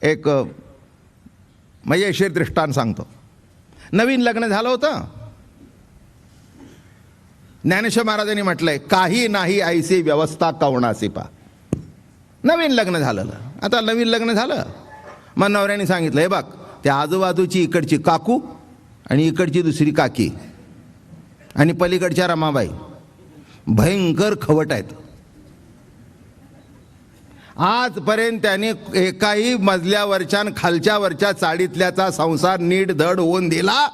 एक मजेशीर दृष्टांत सांगतो. नवीन लग्न झालं होतं. ज्ञानेश्वर महाराजांनी म्हटलंय, काही नाही ऐसी व्यवस्था कवणासी पा. नवीन लग्न झालं. आता नवीन लग्न झालं, मग नवऱ्याने सांगितलं, हे बघ, त्या आजूबाजूची इकडची काकू आणि इकडची दुसरी काकी आणि पलीकडच्या रमाबाई भयंकर खवट आहेत. आजपर्यंत त्याने एकाही मजल्यावरच्या आणि खालच्यावरच्या चाळीतल्याचा संसार नीट धड होऊन दिला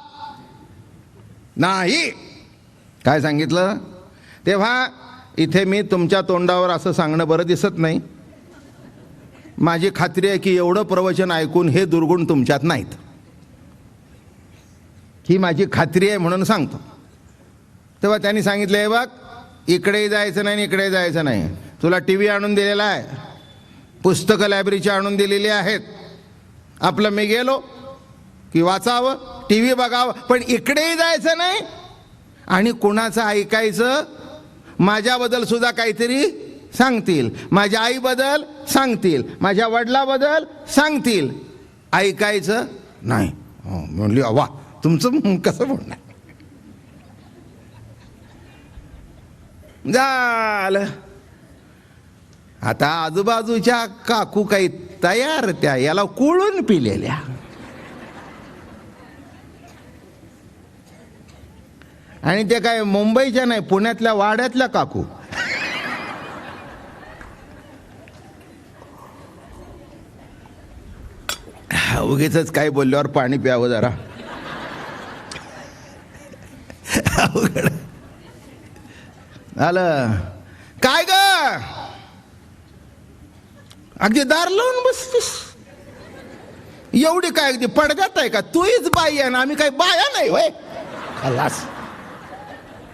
नाही. काय सांगितलं? तेव्हा इथे मी तुमच्या तोंडावर असं सांगणं बरं दिसत नाही. माझी खात्री आहे की एवढं प्रवचन ऐकून हे दुर्गुण तुमच्यात नाहीत. ही माझी खात्री आहे म्हणून सांगतो. तेव्हा त्यांनी सांगितलं, हे बघ, इकडेही जायचं नाही इकडे जायचं नाही. तुला टी व्ही आणून दिलेला आहे, पुस्तकं लायब्ररीची आणून दिलेली आहेत. आपलं मी गेलो की वाचावं, टी व्ही बघावं, पण इकडेही जायचं नाही आणि कुणाचं ऐकायचं. माझ्याबद्दल सुद्धा काहीतरी सांगतील, माझ्या आईबद्दल सांगतील, माझ्या वडिलाबद्दल सांगतील, ऐकायचं नाही. म्हणली, वा, तुमचं कसं म्हणणार? झालं. आता आजूबाजूच्या काकू काही तयार, त्या याला कुळून पिलेल्या. आणि ते काय मुंबईच्या नाही, पुण्यातल्या वाड्यातल्या काकू. उगीच काय बोलल्यावर पाणी प्यावं जरा. अवघड झालं. काय ग, अगदी दार लावून बसतीस, एवढी काय अगदी पडद्यात आहे का? तूच बाई आहे ना, आम्ही काय बाया नाही होय? खलास.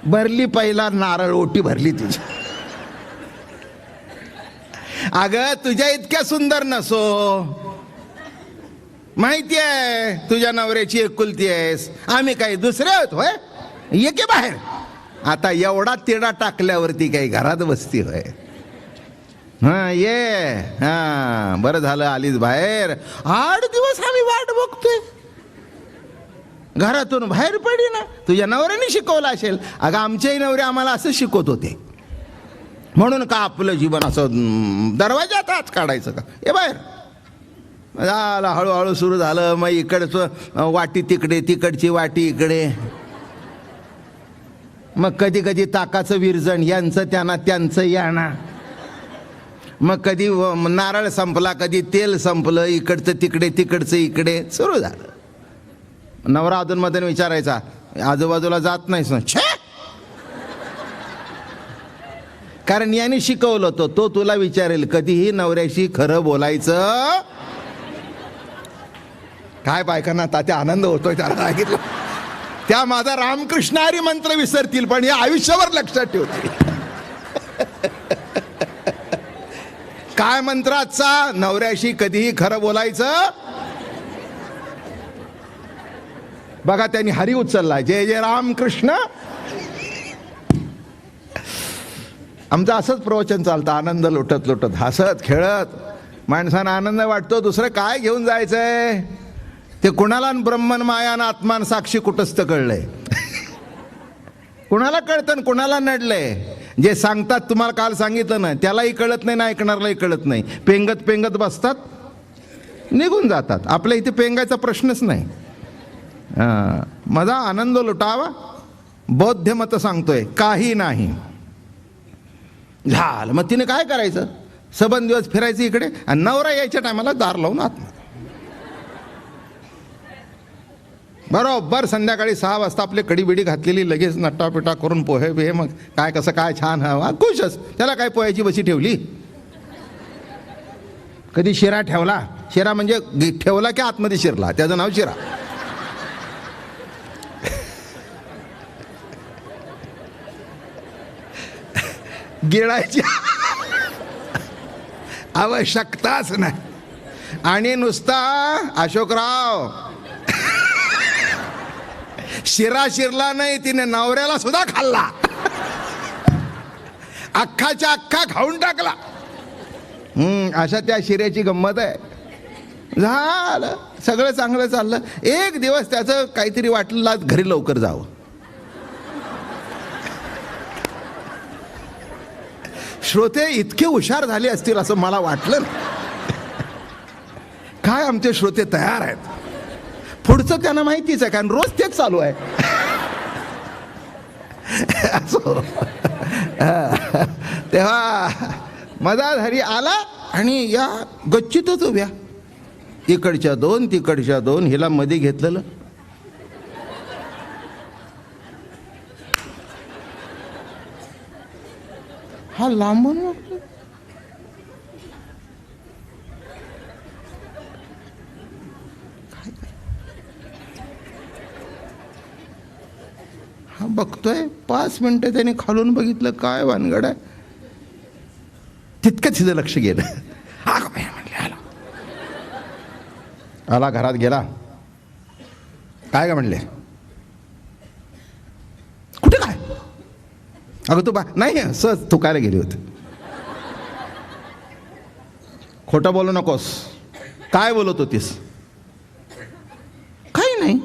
भरली पहिला नारळ, ओटी भरली तुझी. अगं, तुझ्या इतक्या सुंदर नसो, माहिती आहे, तुझ्या नवऱ्याची एकुलती आहेस, आम्ही काही दुसरे आहोत होय? ये की बाहेर. आता एवढा तिडा टाकल्यावरती काही घरात बसती होय? हा, ये. हा, बरं झालं आलीच बाहेर. 8 दिवस आम्ही वाट बघतोय, घरातून बाहेर पडी ना. तुझ्या नवऱ्याने शिकवलं असेल. अगं, आमच्याही नवरे आम्हाला असं शिकवत होते. म्हणून का आपलं जीवन असं दरवाजात आत काढायचं का? ये बाहेर. झालं, हळूहळू सुरू झालं. मग इकडचं वाटी तिकडे, तिकडची वाटी इकडे. मग कधी कधी ताकाचं विरजण, यांचं त्यांना, त्यांचं याना. मग कधी नारळ संपला, कधी तेल संपलं, इकडचं तिकडे, तिकडचं इकडे. सुरू झालं. नवरा अधूनमधून विचारायचा, आजूबाजूला जात नाहीस ना? छे, कारण याने शिकवलं होतं. तो तुला विचारेल, कधीही नवऱ्याशी खरं बोलायचं. काय बायकांना तात्या आनंद होतोय त्याला सांगितलं. त्या माझा रामकृष्ण हरी मंत्र विसरतील, पण या आयुष्यावर लक्षात ठेवतील. काय मंत्राचा? नवऱ्याशी कधीही खरं बोलायचं. बघा, त्यांनी हरी उचलला, जय जय रामकृष्ण. आमचं असंच प्रवचन चालतं, आनंद लुटत लुटत, हसत खेळत. माणसांना आनंद वाटतो, दुसरं काय घेऊन जायचंय? ते कुणाला ब्रह्मन मायान आत्मान साक्षी कुटस्थ कळलंय? कुणाला कळतं कुणाला नडलंय? जे सांगतात, तुम्हाला काल सांगितलं ना, त्यालाही कळत नाही ना ऐकणारलाही कळत नाही. पेंगत पेंगत बसतात, निघून जातात. आपल्या इथे पेंगायचा प्रश्नच नाही. माझा आनंद लुटावा. बौद्ध मत सांगतोय, काही नाही. झालं. मग तिने काय करायचं? सबंध दिवस फिरायचं इकडे, आणि नवरा यायच्या टायमाला दार लावून आत. बरोबर संध्याकाळी 6 वाजता आपली कडी-बिडी घातलेली, लगेच नट्टापिटा करून पोहे बिहे, मग काय कसं काय छान हवा, खुशच. त्याला काय पोह्याची बशी ठेवली? कधी शिरा ठेवला? शिरा म्हणजे ठेवला की आतमध्ये शिरला, त्याचं नाव शिरा. गिळायची आवश्यकताच नाही. आणि नुसता अशोकराव शिरा शिरला नाही, तिने नवऱ्याला सुद्धा खाल्ला. अख्खाच्या अख्खा खाऊन टाकला. अशा त्या शिऱ्याची गंमत आहे. झालं, सगळं चांगलं चाललं. एक दिवस त्याचं काहीतरी वाटलं घरी लवकर जावं. श्रोते इतके हुशार झाले असतील असं मला वाटलं. काय आमचे श्रोते तयार आहेत. पुढचं त्यांना माहितीच आहे, कारण रोज तेच चालू आहे. तेव्हा मधाधारी आला आणि या गच्चीतच उभ्या, इकडच्या दोन तिकडच्या दोन, हिला मध्ये घेतलेलं. हा लांबून हा बघतोय. 5 मिनिटं त्याने खालून बघितलं, काय भानगड आहे. तितकंच तिचं लक्ष गेलं. आला घरात गेला. काय का म्हणले, कुठे काय. अगं तू नाही सहज तू कायला गेली होती. खोटं बोलू नकोस. काय बोलत होतीस. काही नाही,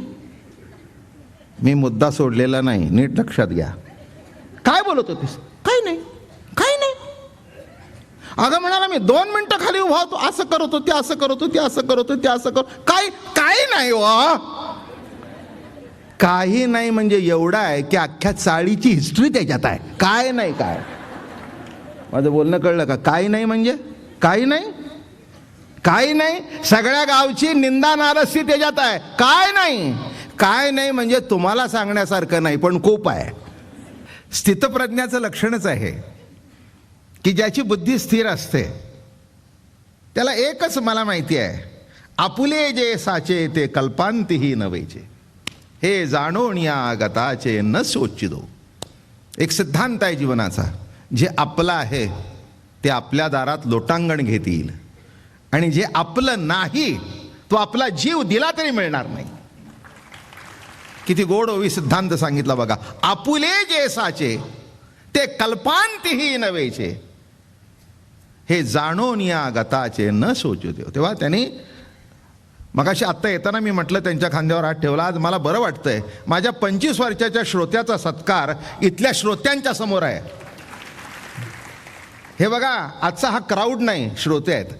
मी मुद्दा सोडलेला नाही, नीट लक्षात घ्या. काय बोलत होतीस. काही नाही, काही नाही. अगं म्हणाला मी 2 मिनिटं खाली उभा होतो, असं करत होती, असं करत होती, असं करत होती, असं करत. काही नाही वा. काही नाही म्हणजे एवढा आहे की अख्ख्या चाळीची हिस्ट्री त्याच्यात आहे. काय नाही, काय माझं बोलणं कळलं का. काही नाही म्हणजे काही नाही, काही नाही. सगळ्या गावची निंदा नारस्ती त्याच्यात आहे. काय नाही, काय नाही म्हणजे तुम्हाला सांगण्यासारखं नाही, पण खूप आहे. स्थितप्रज्ञाचं लक्षणच आहे की ज्याची बुद्धी स्थिर असते त्याला एकच मला माहिती आहे, आपुले जे साचे ते कल्पांतीही नवेचे, हे जाणून या गताचे न सोचिदो. एक सिद्धांत आहे जीवनाचा, जे आपलं आहे ते आपल्या दारात लोटांगण घेत येईल, आणि जे आपलं नाही तो आपला जीव दिला तरी मिळणार नाही. किती गोड ओवी सिद्धांत सांगितला बघा. आपुले जे साचे ते कल्पांतीही नवेचे, हे जाणून या गताचे न सोचू देव. तेव्हा त्यांनी मगाशी आत्ता येताना मी म्हटलं त्यांच्या खांद्यावर हात ठेवला. आज मला बरं वाटतंय. माझ्या 25 वर्षाच्या श्रोत्याचा सत्कार इथल्या श्रोत्यांच्या समोर आहे. हे बघा, आजचा हा क्राऊड नाही, श्रोते आहेत.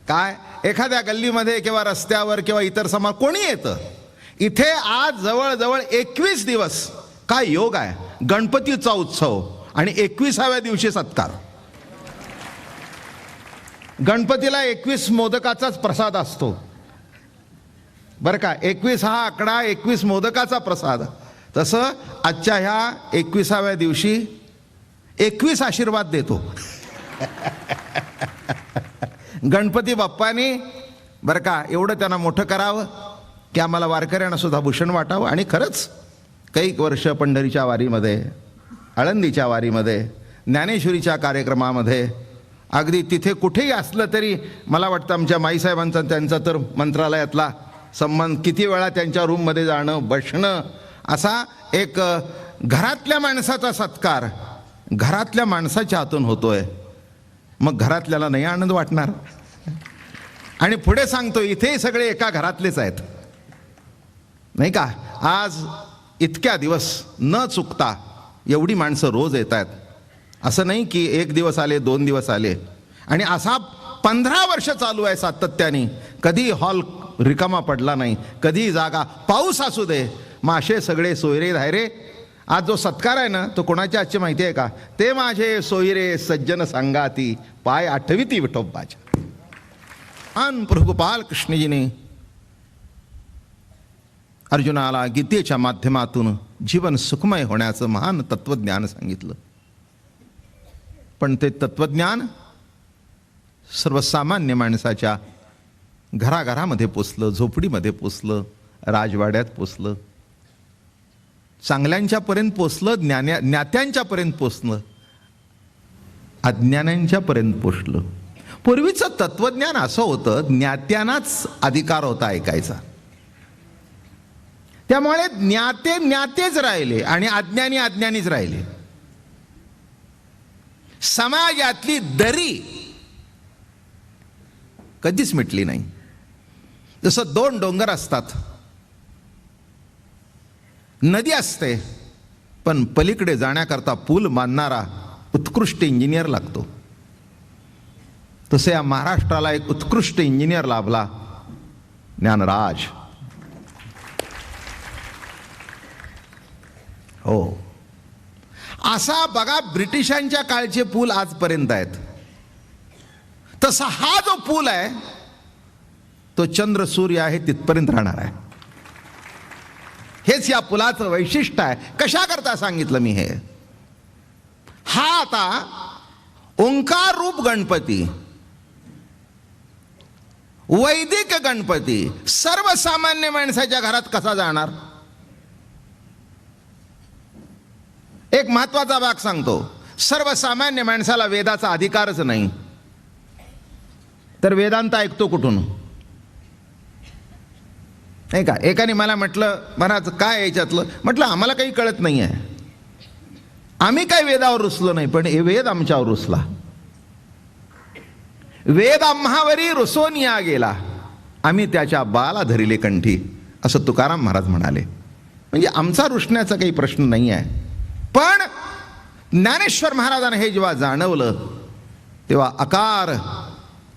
काय एखाद्या गल्लीमध्ये किंवा रस्त्यावर किंवा इतर समाज कोणी येतं. इथे आज जवळजवळ 21 दिवस काय योग आहे. गणपतीचा उत्सव आणि 21व्या दिवशी सत्कार. गणपतीला 21 मोदकाचाच प्रसाद असतो बरं का. 21 हा आकडा, 21 मोदकाचा प्रसाद. तसं आजच्या ह्या 21व्या दिवशी 21 आशीर्वाद देतो गणपती बाप्पाने. बरं का, एवढं त्यांना मोठं करावं की आम्हाला वारकऱ्यांना सुद्धा भूषण वाटावं. आणि खरंच काही वर्ष पंढरीच्या वारीमध्ये, आळंदीच्या वारीमध्ये, ज्ञानेश्वरीच्या कार्यक्रमामध्ये, अगदी तिथे कुठेही असलं तरी मला वाटतं आमच्या माईसाहेबांचा त्यांचा तर मंत्रालयातला संबंध, किती वेळा त्यांच्या रूममध्ये जाणं, बसणं, असा एक घरातल्या माणसाचा सत्कार घरातल्या माणसाच्या हातून होतोय. मग घरातल्याला नाही आनंद वाटणार. आणि पुढे सांगतो, इथेही सगळे एका घरातलेच आहेत नाही का. आज इतक्या दिवस न चुकता एवढी माणसं रोज येत आहेत. असं नाही की 1 दिवस आले, 2 दिवस आले. आणि असा 15 वर्ष चालू आहे सातत्याने. कधी हॉल रिकामा पडला नाही, कधी जागा, पाऊस असू दे, माशे सगळे सोयरे धायरे. आज जो सत्कार आहे ना, तो कोणाच्या आजची माहिती आहे का. ते माझे सोयरे सज्जन सांगाती, पाय आठविती विठोबाच्या. आन प्रभुपाल कृष्णजीने अर्जुनाला गीतेच्या माध्यमातून जीवन सुखमय होण्याचं महान तत्वज्ञान सांगितलं. पण ते तत्वज्ञान सर्वसामान्य माणसाच्या घराघरामध्ये पोचलं, झोपडीमध्ये पोचलं, राजवाड्यात पोचलं, चांगल्यांच्यापर्यंत पोचलं, ज्ञात्यांच्यापर्यंत पोचलं, अज्ञानांच्यापर्यंत पोचलं. पूर्वीचं तत्वज्ञान असं होतं, ज्ञात्यांनाच अधिकार होता ऐकायचा. त्यामुळे ज्ञाते ज्ञातेच राहिले आणि अज्ञानी अज्ञानीच राहिले. समाजातली दरी कधीच मिटली नाही. जसं दोन डोंगर असतात, नदी असते, पण पलीकडे जाण्याकरता पूल बांधणारा उत्कृष्ट इंजिनियर लागतो. तसे या महाराष्ट्राला एक उत्कृष्ट इंजिनियर लाभला, ज्ञानराज. हो, असा बघा ब्रिटिशांच्या काळचे पूल आजपर्यंत आहेत. तसा हा जो पूल आहे तो चंद्र सूर्य आहे तिथपर्यंत राहणार आहे. हेच या पुलाचं वैशिष्ट्य आहे. कशा करता सांगितलं मी हे? हा आता ओंकार रूप गणपती, वैदिक गणपती सर्वसामान्य माणसाच्या घरात कसा जाणार? एक महत्वाचा भाग सांगतो. सर्वसामान्य माणसाला वेदाचा अधिकारच नाही, तर वेदांत ऐकतो कुठून? नाही का? एकाने मला म्हटलं, महाराज काय याच्यातलं? म्हटलं आम्हाला काही कळत नाही आहे, आम्ही काय वेदावर रुसलो नाही, पण हे वेद आमच्यावर रुसला. वेद आम्हावरी रुसून या गेला, आम्ही त्याच्या बाला धरिले कंठी, असं तुकाराम महाराज म्हणाले. म्हणजे आमचा रुसण्याचा काही प्रश्न नाही आहे. पण ज्ञानेश्वर महाराजांना हे जेव्हा जाणवलं तेव्हा अकार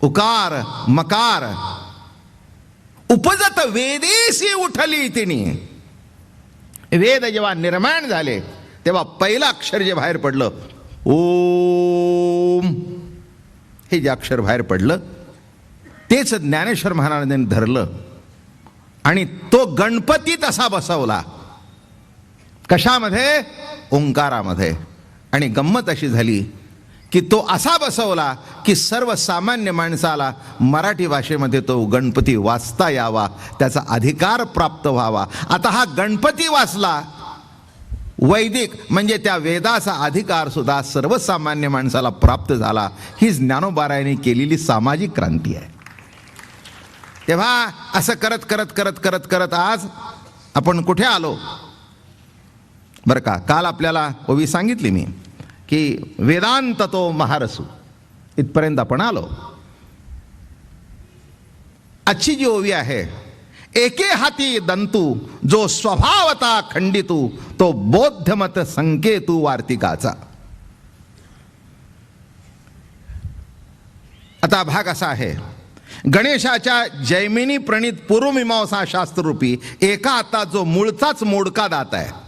उकार मकार उपजत वेदेसी उठली तिने. वेद जेव्हा निर्माण झाले तेव्हा पहिलं अक्षर जे बाहेर पडलं ओम, हे जे अक्षर बाहेर पडलं तेच ज्ञानेश्वर महाराजांनी धरलं आणि तो गणपती तसा बसवला. कशामध्ये? ओंकारामध्ये. आणि गंमत अशी झाली की तो असा बसवला की सर्वसामान्य माणसाला मराठी भाषेमध्ये तो गणपती वाचता यावा, त्याचा अधिकार प्राप्त व्हावा. आता हा गणपती वाचला, वैदिक म्हणजे त्या वेदाचा अधिकार सुद्धा सर्वसामान्य माणसाला प्राप्त झाला. ही ज्ञानोबारायांनी केलेली सामाजिक क्रांती आहे. तेव्हा असं करत करत करत करत करत आज आपण कुठे आलो बरं का? काल आपल्याला ओवी सांगितली मी की वेदांत तो महारसू, इथपर्यंत आपण आलो. आजची जी ओवी आहे, एके हाती दंतू जो स्वभावता खंडितू तो बौद्धमत संकेतू वार्तिकाचा. आता भाग असा आहे, गणेशाच्या जैमिनी प्रणित पूर्वमीमांसा शास्त्ररूपी एका हातात जो मूळचाच मोडका दात आहे.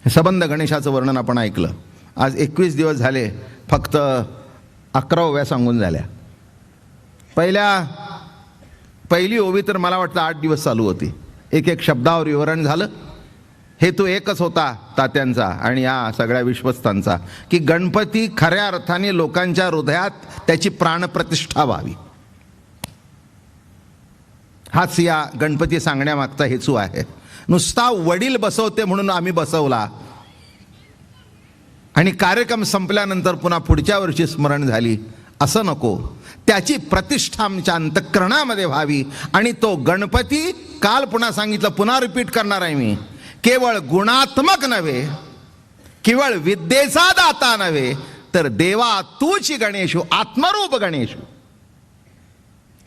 सबंध गणेशाचं वर्णन आपण ऐकलं. आज 21 दिवस झाले, फक्त 11 ओव्या सांगून झाल्या. पहिली ओवी तर मला वाटतं 8 दिवस चालू होती. एक एक शब्दावर विवरण झालं. हेतू एकच होता तात्यांचा आणि या सगळ्या विश्वस्तांचा की गणपती खऱ्या अर्थाने लोकांच्या हृदयात त्याची प्राणप्रतिष्ठा व्हावी. हाच या गणपती सांगण्यामागचा हेतू आहे. नुसता वडील बसवते म्हणून आम्ही बसवला आणि कार्यक्रम संपल्यानंतर पुन्हा पुढच्या वर्षी स्मरण झाली, असं नको. त्याची प्रतिष्ठा आमच्या अंतःकरणामध्ये व्हावी. आणि तो गणपती, काल पुन्हा सांगितलं, पुन्हा रिपीट करणार आहे मी, केवळ गुणात्मक नव्हे, केवळ विद्येचा दाता नव्हे, तर देवा तूची गणेशू, आत्मरूप गणेशू.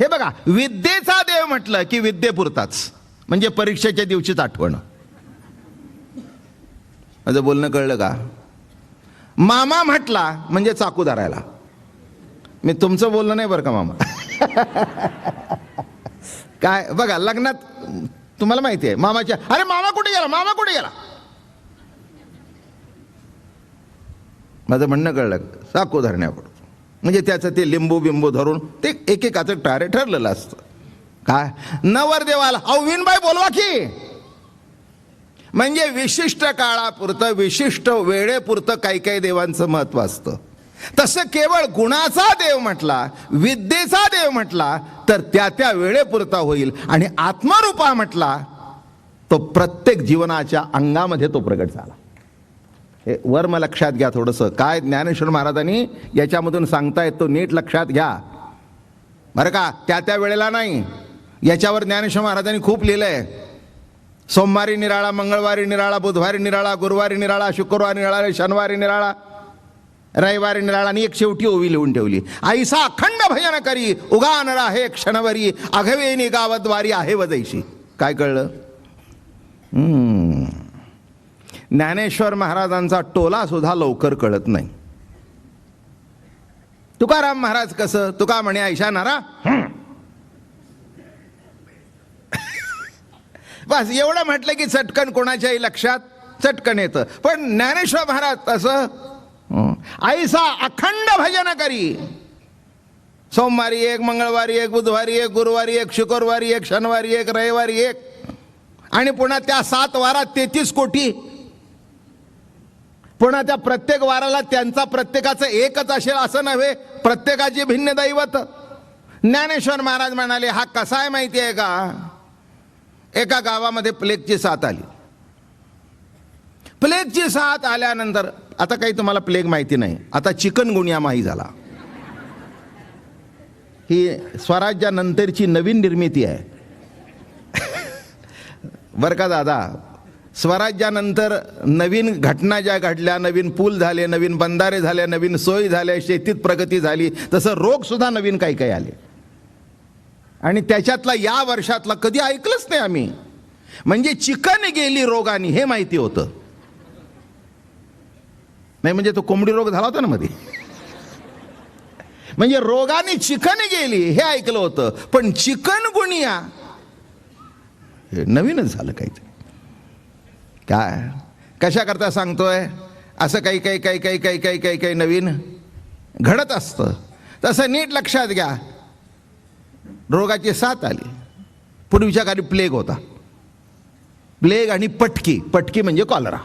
हे बघा, विद्येचा देव म्हटलं की विद्येपुरताच, म्हणजे परीक्षेच्या दिवशीच आठवण. माझं बोलणं कळलं का? मामा म्हटला म्हणजे चाकू धरायला. मी तुमचं बोलणं नाही बरं का मामा. काय बघा, लग्नात तुम्हाला माहिती आहे मामाच्या, अरे मामा कुठे गेला, मामा कुठे गेला. माझं म्हणणं कळलं, चाकू धरण्याकडून म्हणजे त्याचं ते लिंबू बिंबू धरून ते एकेकाचं टारे ठरलेलं असतं. काय नवरदेवाला अहो विनबाई बोलवा की, म्हणजे विशिष्ट काळापुरतं विशिष्ट वेळेपुरतं काही काही देवांचं महत्व असतं. तसं केवळ गुणाचा देव म्हटला, विद्येचा देव म्हटला तर त्या त्या वेळेपुरता होईल. आणि आत्मरूपा म्हटला तो प्रत्येक जीवनाच्या अंगामध्ये तो प्रगट झाला. हे वर्म लक्षात घ्या थोडंसं. काय ज्ञानेश्वर महाराजांनी याच्यामधून सांगतायत तो नीट लक्षात घ्या बरं का. त्या त्या वेळेला नाही. याच्यावर ज्ञानेश्वर महाराजांनी खूप लिहिलंय. सोमवारी निराळा, मंगळवारी निराळा, बुधवारी निराळा, गुरुवारी निराळा, शुक्रवारी निराळा, शनिवारी निराळा. रविवारी निराळाने एक शेवटी ओवी लिहून ठेवली, आईसा अखंड भजन करी उगा नरा हे क्षणवरी अघवेनी गावद्वारी आहे वदैशी. काय कळलं? ज्ञानेश्वर महाराजांचा टोला सुद्धा लवकर कळत नाही. तुकाराम महाराज कसं, तुका म्हणे ऐशा नारा, बस एवढं म्हटलं की चटकन कोणाच्याही लक्षात चटकन येतं. पण ज्ञानेश्वर महाराज तसं ऐसा अखंड भजन करी, सोमवारी एक, मंगळवारी एक, बुधवारी एक, गुरुवारी एक, शुक्रवारी एक, शनिवारी एक, रविवारी एक, आणि पुन्हा त्या 7 वारात 33 कोटी, पुन्हा त्या प्रत्येक वाराला त्यांचा प्रत्येकाचं एकच असेल असं नव्हे, प्रत्येकाची भिन्न दैवत. ज्ञानेश्वर महाराज म्हणाले हा कसा आहे माहिती आहे का? एका गावामध्ये प्लेगची साथ आली. प्लेगची साथ आल्यानंतर, आता काही तुम्हाला प्लेग माहिती नाही, आता चिकनगुनिया माही झाला. ही स्वराज्यानंतरची नवीन निर्मिती आहे बरं का दादा. स्वराज्यानंतर नवीन घटना ज्या घडल्या, नवीन पूल झाले, नवीन बंधारे झाले, नवीन सोयी झाल्या, शेतीत प्रगती झाली, तसं रोग सुद्धा नवीन काही काही आले. आणि त्याच्यातला या वर्षातला कधी ऐकलंच नाही आम्ही. म्हणजे चिकन गेली रोगाने हे माहिती होतं नाही, म्हणजे तो कोंबडी रोग झाला होता ना मध्ये, म्हणजे रोगाने चिकन गेली हे ऐकलं होतं, पण चिकनगुनिया हे नवीनच झालं काहीतरी. काय कशा करता सांगतोय, असं काही काही काही काही काही काही काही काही नवीन घडत असतं. तसं नीट लक्षात घ्या. रोगाची साथ आली. पूर्वीच्या काळी प्लेग होता, प्लेग आणि पटकी, पटकी म्हणजे कॉलरा.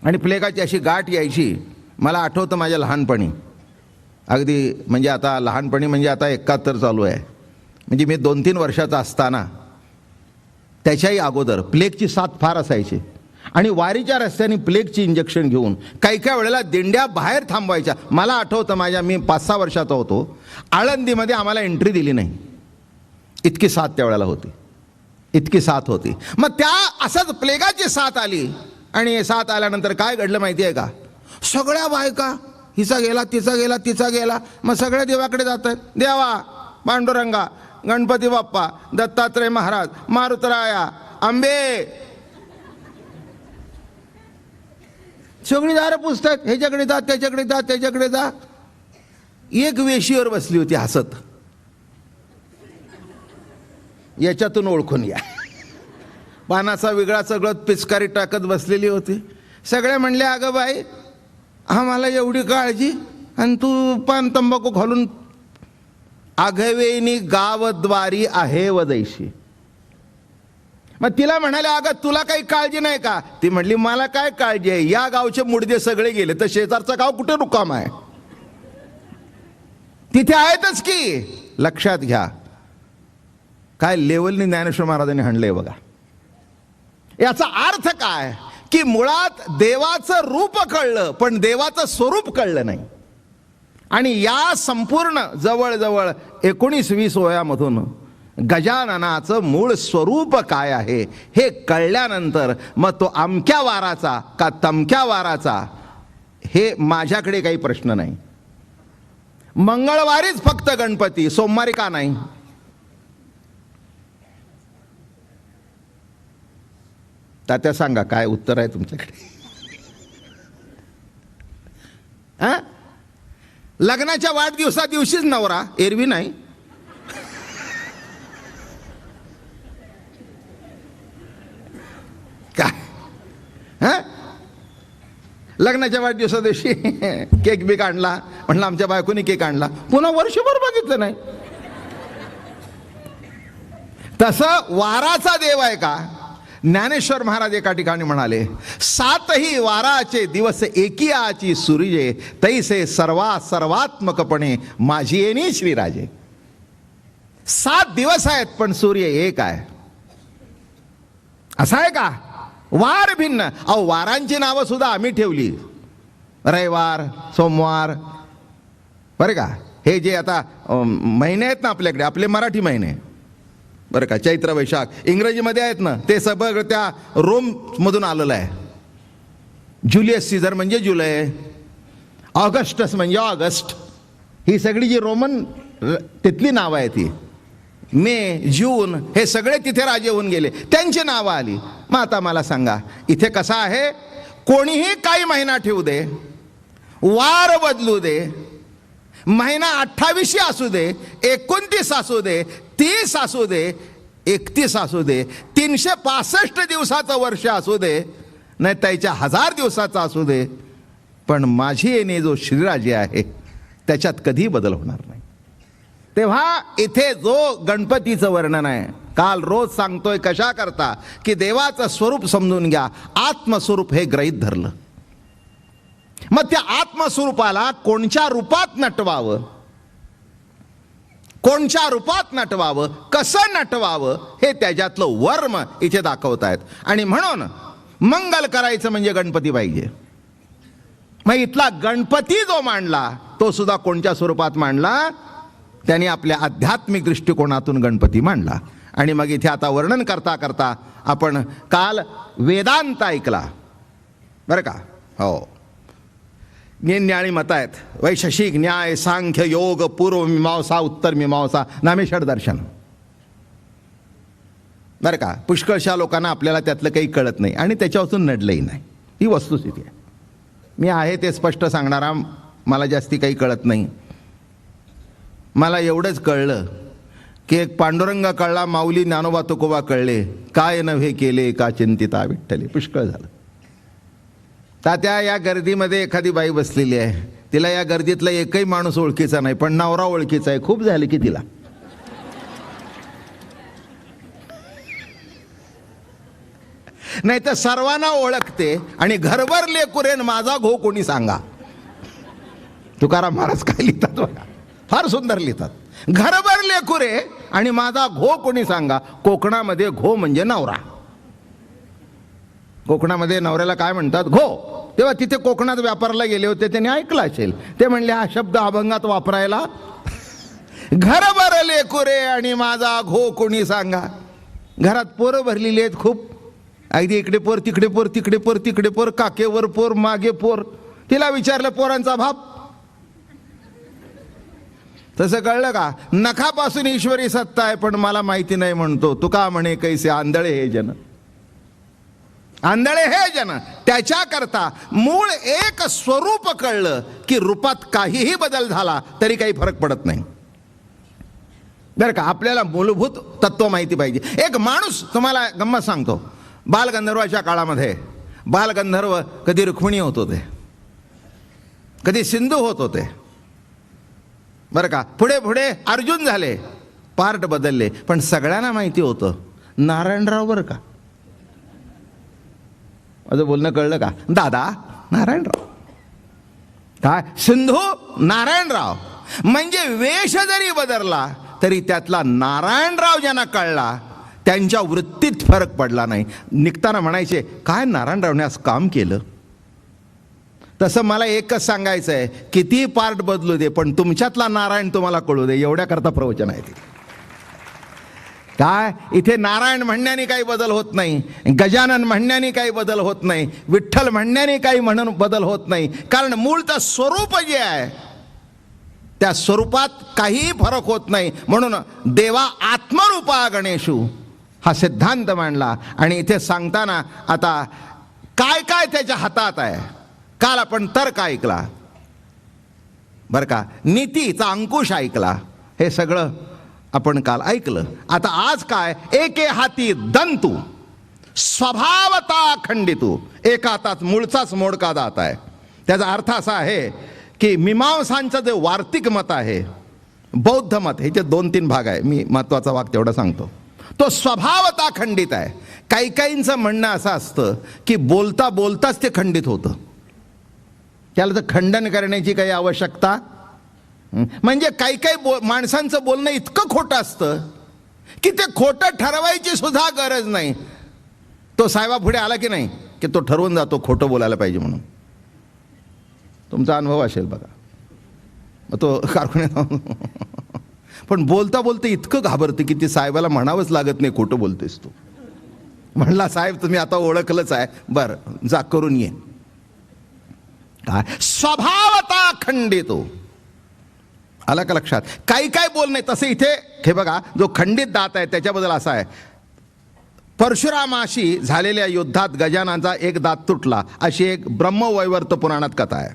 आणि प्लेगाची अशी गाठ यायची. मला आठवतं माझ्या लहानपणी, अगदी म्हणजे आता लहानपणी म्हणजे आता 71 चालू आहे, म्हणजे मी 2-3 वर्षाचा असताना, त्याच्याही अगोदर प्लेगची साथ फार असायची. आणि वारीच्या रस्त्याने प्लेगची इंजेक्शन घेऊन काही काही वेळेला दिंड्या बाहेर थांबवायच्या. मला आठवतं मी 5-6 वर्षाचा होतो, आळंदीमध्ये आम्हाला एंट्री दिली नाही, इतकी साथ त्यावेळेला होती, इतकी साथ होती. मग त्या असंच प्लेगाची साथ आली. आणि साथ आल्यानंतर काय घडलं माहिती आहे का? सगळ्या बायका, हिचा गेला, तिचा गेला, तिचा गेला, मग सगळ्या देवाकडे जातात. देवा, पांडुरंगा, गणपती बाप्पा, दत्तात्रय महाराज, मारुतराया, आंबे, सगळी दारं पुसतात. ह्याच्याकडे जा, त्याच्याकडे जा, त्याच्याकडे जा. एक वेशीवर बसली होती हसत, याच्यातून ओळखून या. पानाचा वेगळा सगळं पिचकारी टाकत बसलेली होती. सगळे म्हणले अगं बाई, आम्हाला एवढी काळजी, आणि तू पान तंबाखू घालून आघवेनी गावद्वारी आहे वदैशी. मग तिला म्हणाले अगं तुला काही काळजी नाही का? ती म्हणली मला काय काळजी आहे, या गावचे मुडदे सगळे गेले, तर शेजारचं गाव कुठे रुकाम आहे? तिथे आहेतच की. लक्षात घ्या काय लेवलनी ज्ञानेश्वर महाराजांनी हाणलंय बघा. याचा अर्थ काय की मुळात देवाचं रूप कळलं पण देवाचं स्वरूप कळलं नाही. आणि या संपूर्ण जवळजवळ 19-20 वयामधून गजाननाचं मूळ स्वरूप काय आहे हे कळल्यानंतर मग तो अमक्या वाराचा का तमक्या वाराचा हे माझ्याकडे काही प्रश्न नाही. मंगळवारीच फक्त गणपती, सोमवारी का नाही? तात्या सांगा काय उत्तर आहे तुमच्याकडे? लग्नाच्या वाढदिवसा दिवशीच नवरा, एरवी नाही. काय लग्नाच्या वाढदिवसा दिवशी केक बिक आणला, म्हणलं आमच्या बायकोनी केक आणला, पुन्हा वर्षभर बघितलं नाही. तसं वाराचा देव आहे का? ज्ञानेश्वर महाराज एका ठिकाणी म्हणाले, 7ही वाराचे दिवस एकियाची सूर्ये, तैसे सर्वात्मकपणे माझी येणी श्रीराजे. 7 दिवस आहेत पण सूर्य एक आहे. असं आहे का? वार भिन्न. अहो वारांची नावं सुद्धा आम्ही ठेवली, रविवार, सोमवार, बरं का. हे जे आता महिने आहेत ना आपल्याकडे, आपले मराठी महिने बरं का, चैत्र वैशाख इंग्रजीमध्ये आहेत ना, ते सगळं त्या रोम मधून आलेलं आहे. जुलियस सीझर म्हणजे जुलै, ऑगस्टस म्हणजे ऑगस्ट, ही सगळी जी रोमन तिथली नावं आहे ती, मे, जून, हे सगळे तिथे राजे होऊन गेले, त्यांची नावं आली. मग आता मला सांगा, इथे कसं आहे, कोणीही काही महिना ठेवू दे, वार बदलू दे, महिना 28 असू दे, 29 असू दे, 30 असू दे, 31 असू दे, 365 दिवसाचं वर्ष असू दे, नाही त्याच्या 1000 दिवसाचा असू दे, पण माझी येणे जो श्रीराजे आहे त्याच्यात कधी बदल होणार नाही. तेव्हा इथे जो गणपतीचं वर्णन आहे, काल रोज सांगतोय कशा करता, की देवाचं स्वरूप समजून घ्या, आत्मस्वरूप हे गृहीत धरलं. मग त्या आत्मस्वरूपाला कोणत्या रूपात नटवावं, कोणत्या रूपात नटवावं, कसं नटवावं, हे त्याच्यातलं वर्म इथे दाखवतायत. आणि म्हणून मंगल करायचं म्हणजे गणपती पाहिजे. मग इथला गणपती जो मांडला तो सुद्धा कोणत्या स्वरूपात मांडला, त्यांनी आपल्या आध्यात्मिक दृष्टिकोनातून गणपती मांडला. आणि मग इथे आता वर्णन करता करता आपण काल वेदांत ऐकला बरं का. हो, न्यायी मत आहेत, वैशेषिक, न्याय, सांख्य, योग, पूर्व मीमांसा, उत्तर मीमांसा, नामेश्वर दर्शन बरं का. पुष्कळशा लोकांना आपल्याला त्यातलं काही कळत नाही आणि त्याच्यापासून नडलंही नाही, ही वस्तुस्थिती आहे. मी आहे ते स्पष्ट सांगणारा, मला जास्ती काही कळत नाही. मला एवढंच कळलं की एक पांडुरंग कळला, माऊली ज्ञानोबा तुकोबा कळले, काय नव्हे केले का चिंतिता विठ्ठले. पुष्कळ झालं. तात्या, या गर्दीमध्ये एखादी बाई बसलेली आहे, तिला या गर्दीतला एकही माणूस ओळखीचा नाही, पण नवरा ओळखीचा आहे, खूप झाले की तिला. नाही तर सर्वांना ओळखते आणि घरभर लेकुरेन माझा घो कोणी सांगा. तुकाराम महाराज काय लिहितात बघा, फार सुंदर लिहितात. घरभर लेकुरे आणि माझा घो कोणी सांगा. कोकणामध्ये घो म्हणजे नवरा. कोकणामध्ये नवऱ्याला काय म्हणतात, घो. तेव्हा तिथे कोकणात व्यापाराला गेले होते, त्यांनी ऐकलं असेल, ते म्हणले हा शब्द अभंगात वापरायला. घरभर लेकुरे आणि माझा घो कोणी सांगा. घरात पोरं भरलेली आहेत खूप, अगदी इकडे पोर, तिकडे पोर, तिकडे पोर, तिकडे पोर, काकेवर पोर, मागे पोर. तिला विचारलं पोरांचा बाप, तसं कळलं का, नखापासून ईश्वरी सत्ता आहे पण मला माहिती नाही म्हणतो. तुका म्हणे कैसे आंधळे हे जन, आंधळे हे जन. त्याच्याकरता मूळ एक स्वरूप कळलं की रूपात काहीही बदल झाला तरी काही फरक पडत नाही बरं का. आपल्याला मूलभूत तत्व माहिती पाहिजे. एक माणूस, तुम्हाला गंमत सांगतो, बालगंधर्वाच्या काळामध्ये बालगंधर्व कधी रुक्मिणी होत होते, कधी सिंधू होत होते बरं का. पुढे पुढे अर्जुन झाले, पार्ट बदलले, पण सगळ्यांना माहिती होतं नारायणराव बरं का. माझं बोलणं कळलं का दादा? नारायणराव. काय सिंधू, नारायणराव. म्हणजे वेश जरी बदलला तरी त्यातला नारायणराव ज्यांना कळला त्यांच्या वृत्तीत फरक पडला नाही. निघताना म्हणायचे काय नारायणरावने असं काम केलं. तसं मला एकच सांगायचं आहे, किती पार्ट बदलू दे पण तुमच्यातला नारायण तुम्हाला कळू दे, एवढ्याकरता प्रवचन आहे ते. काय इथे नारायण म्हणण्याने काही बदल होत नाही, गजानन म्हणण्याने काही बदल होत नाही, विठ्ठल म्हणण्याने काही म्हणून बदल होत नाही. कारण मूळचं स्वरूप जे आहे त्या स्वरूपात काहीही फरक होत नाही. म्हणून देवा आत्मरूपा गणेशू हा सिद्धांत मांडला. आणि इथे सांगताना आता काय काय त्याच्या हातात आहे. काल आपण तर्क ऐकला बरं का, नीतीचा अंकुश ऐकला, हे सगळं आपण काल ऐकलं. आता आज काय, एके हाती दंतू स्वभावता खंडितू. एका हातात मूळचाच मोडका दात आहे. त्याचा अर्थ असा आहे की मीमांसांचं जे वार्तिक मत आहे, बौद्ध मत, ह्याचे 2-3 भाग आहे, मी महत्वाचा भाग तेवढा सांगतो. तो स्वभावता खंडित आहे. काही काहींचं म्हणणं असं असतं की बोलता बोलताच ते खंडित होतं, त्याला तर खंडन करण्याची काही आवश्यकता. म्हणजे काही काही माणसांचं बोलणं इतकं खोटं असतं की ते खोटं ठरवायची सुद्धा गरज नाही. तो साहेबा पुढे आला की नाही की तो ठरवून जातो खोटं बोलायला पाहिजे म्हणून. तुमचा अनुभव असेल बघा. मग तो कारखान्यात पण बोलता बोलता इतकं घाबरते की ते साहेबाला म्हणावंच लागत नाही खोटं बोलतेस तू. म्हणला साहेब तुम्ही आता ओळखलंच आहे, बरं जा करून ये. काय स्वभावता खंडितो. आला का लक्षात? काही काय बोलणे तसे इथे हे बघा, जो खंडित दात आहे त्याच्याबद्दल असा आहे, परशुरामाशी झालेल्या युद्धात गजाननाचा एक दात तुटला अशी एक ब्रह्मवैवर्त पुराणात कथा आहे.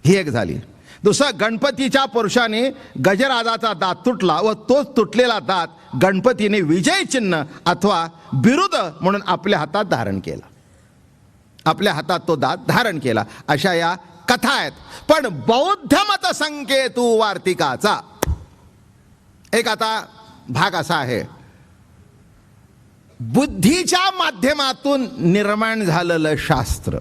ही एक झाली. दुसरं, गणपतीच्या पुरुषाने गजराजाचा दात तुटला व तोच तुटलेला दात गणपतीने विजय चिन्ह अथवा बिरुद म्हणून आपल्या हातात धारण केला. आपल्या हातात तो दात धारण केला. अशा या कथा आहेत. पण बौद्ध मत संकेतू वार्तिकाचा एक आता भाग असा आहे, बुद्धीच्या माध्यमातून निर्माण झालेलं शास्त्र.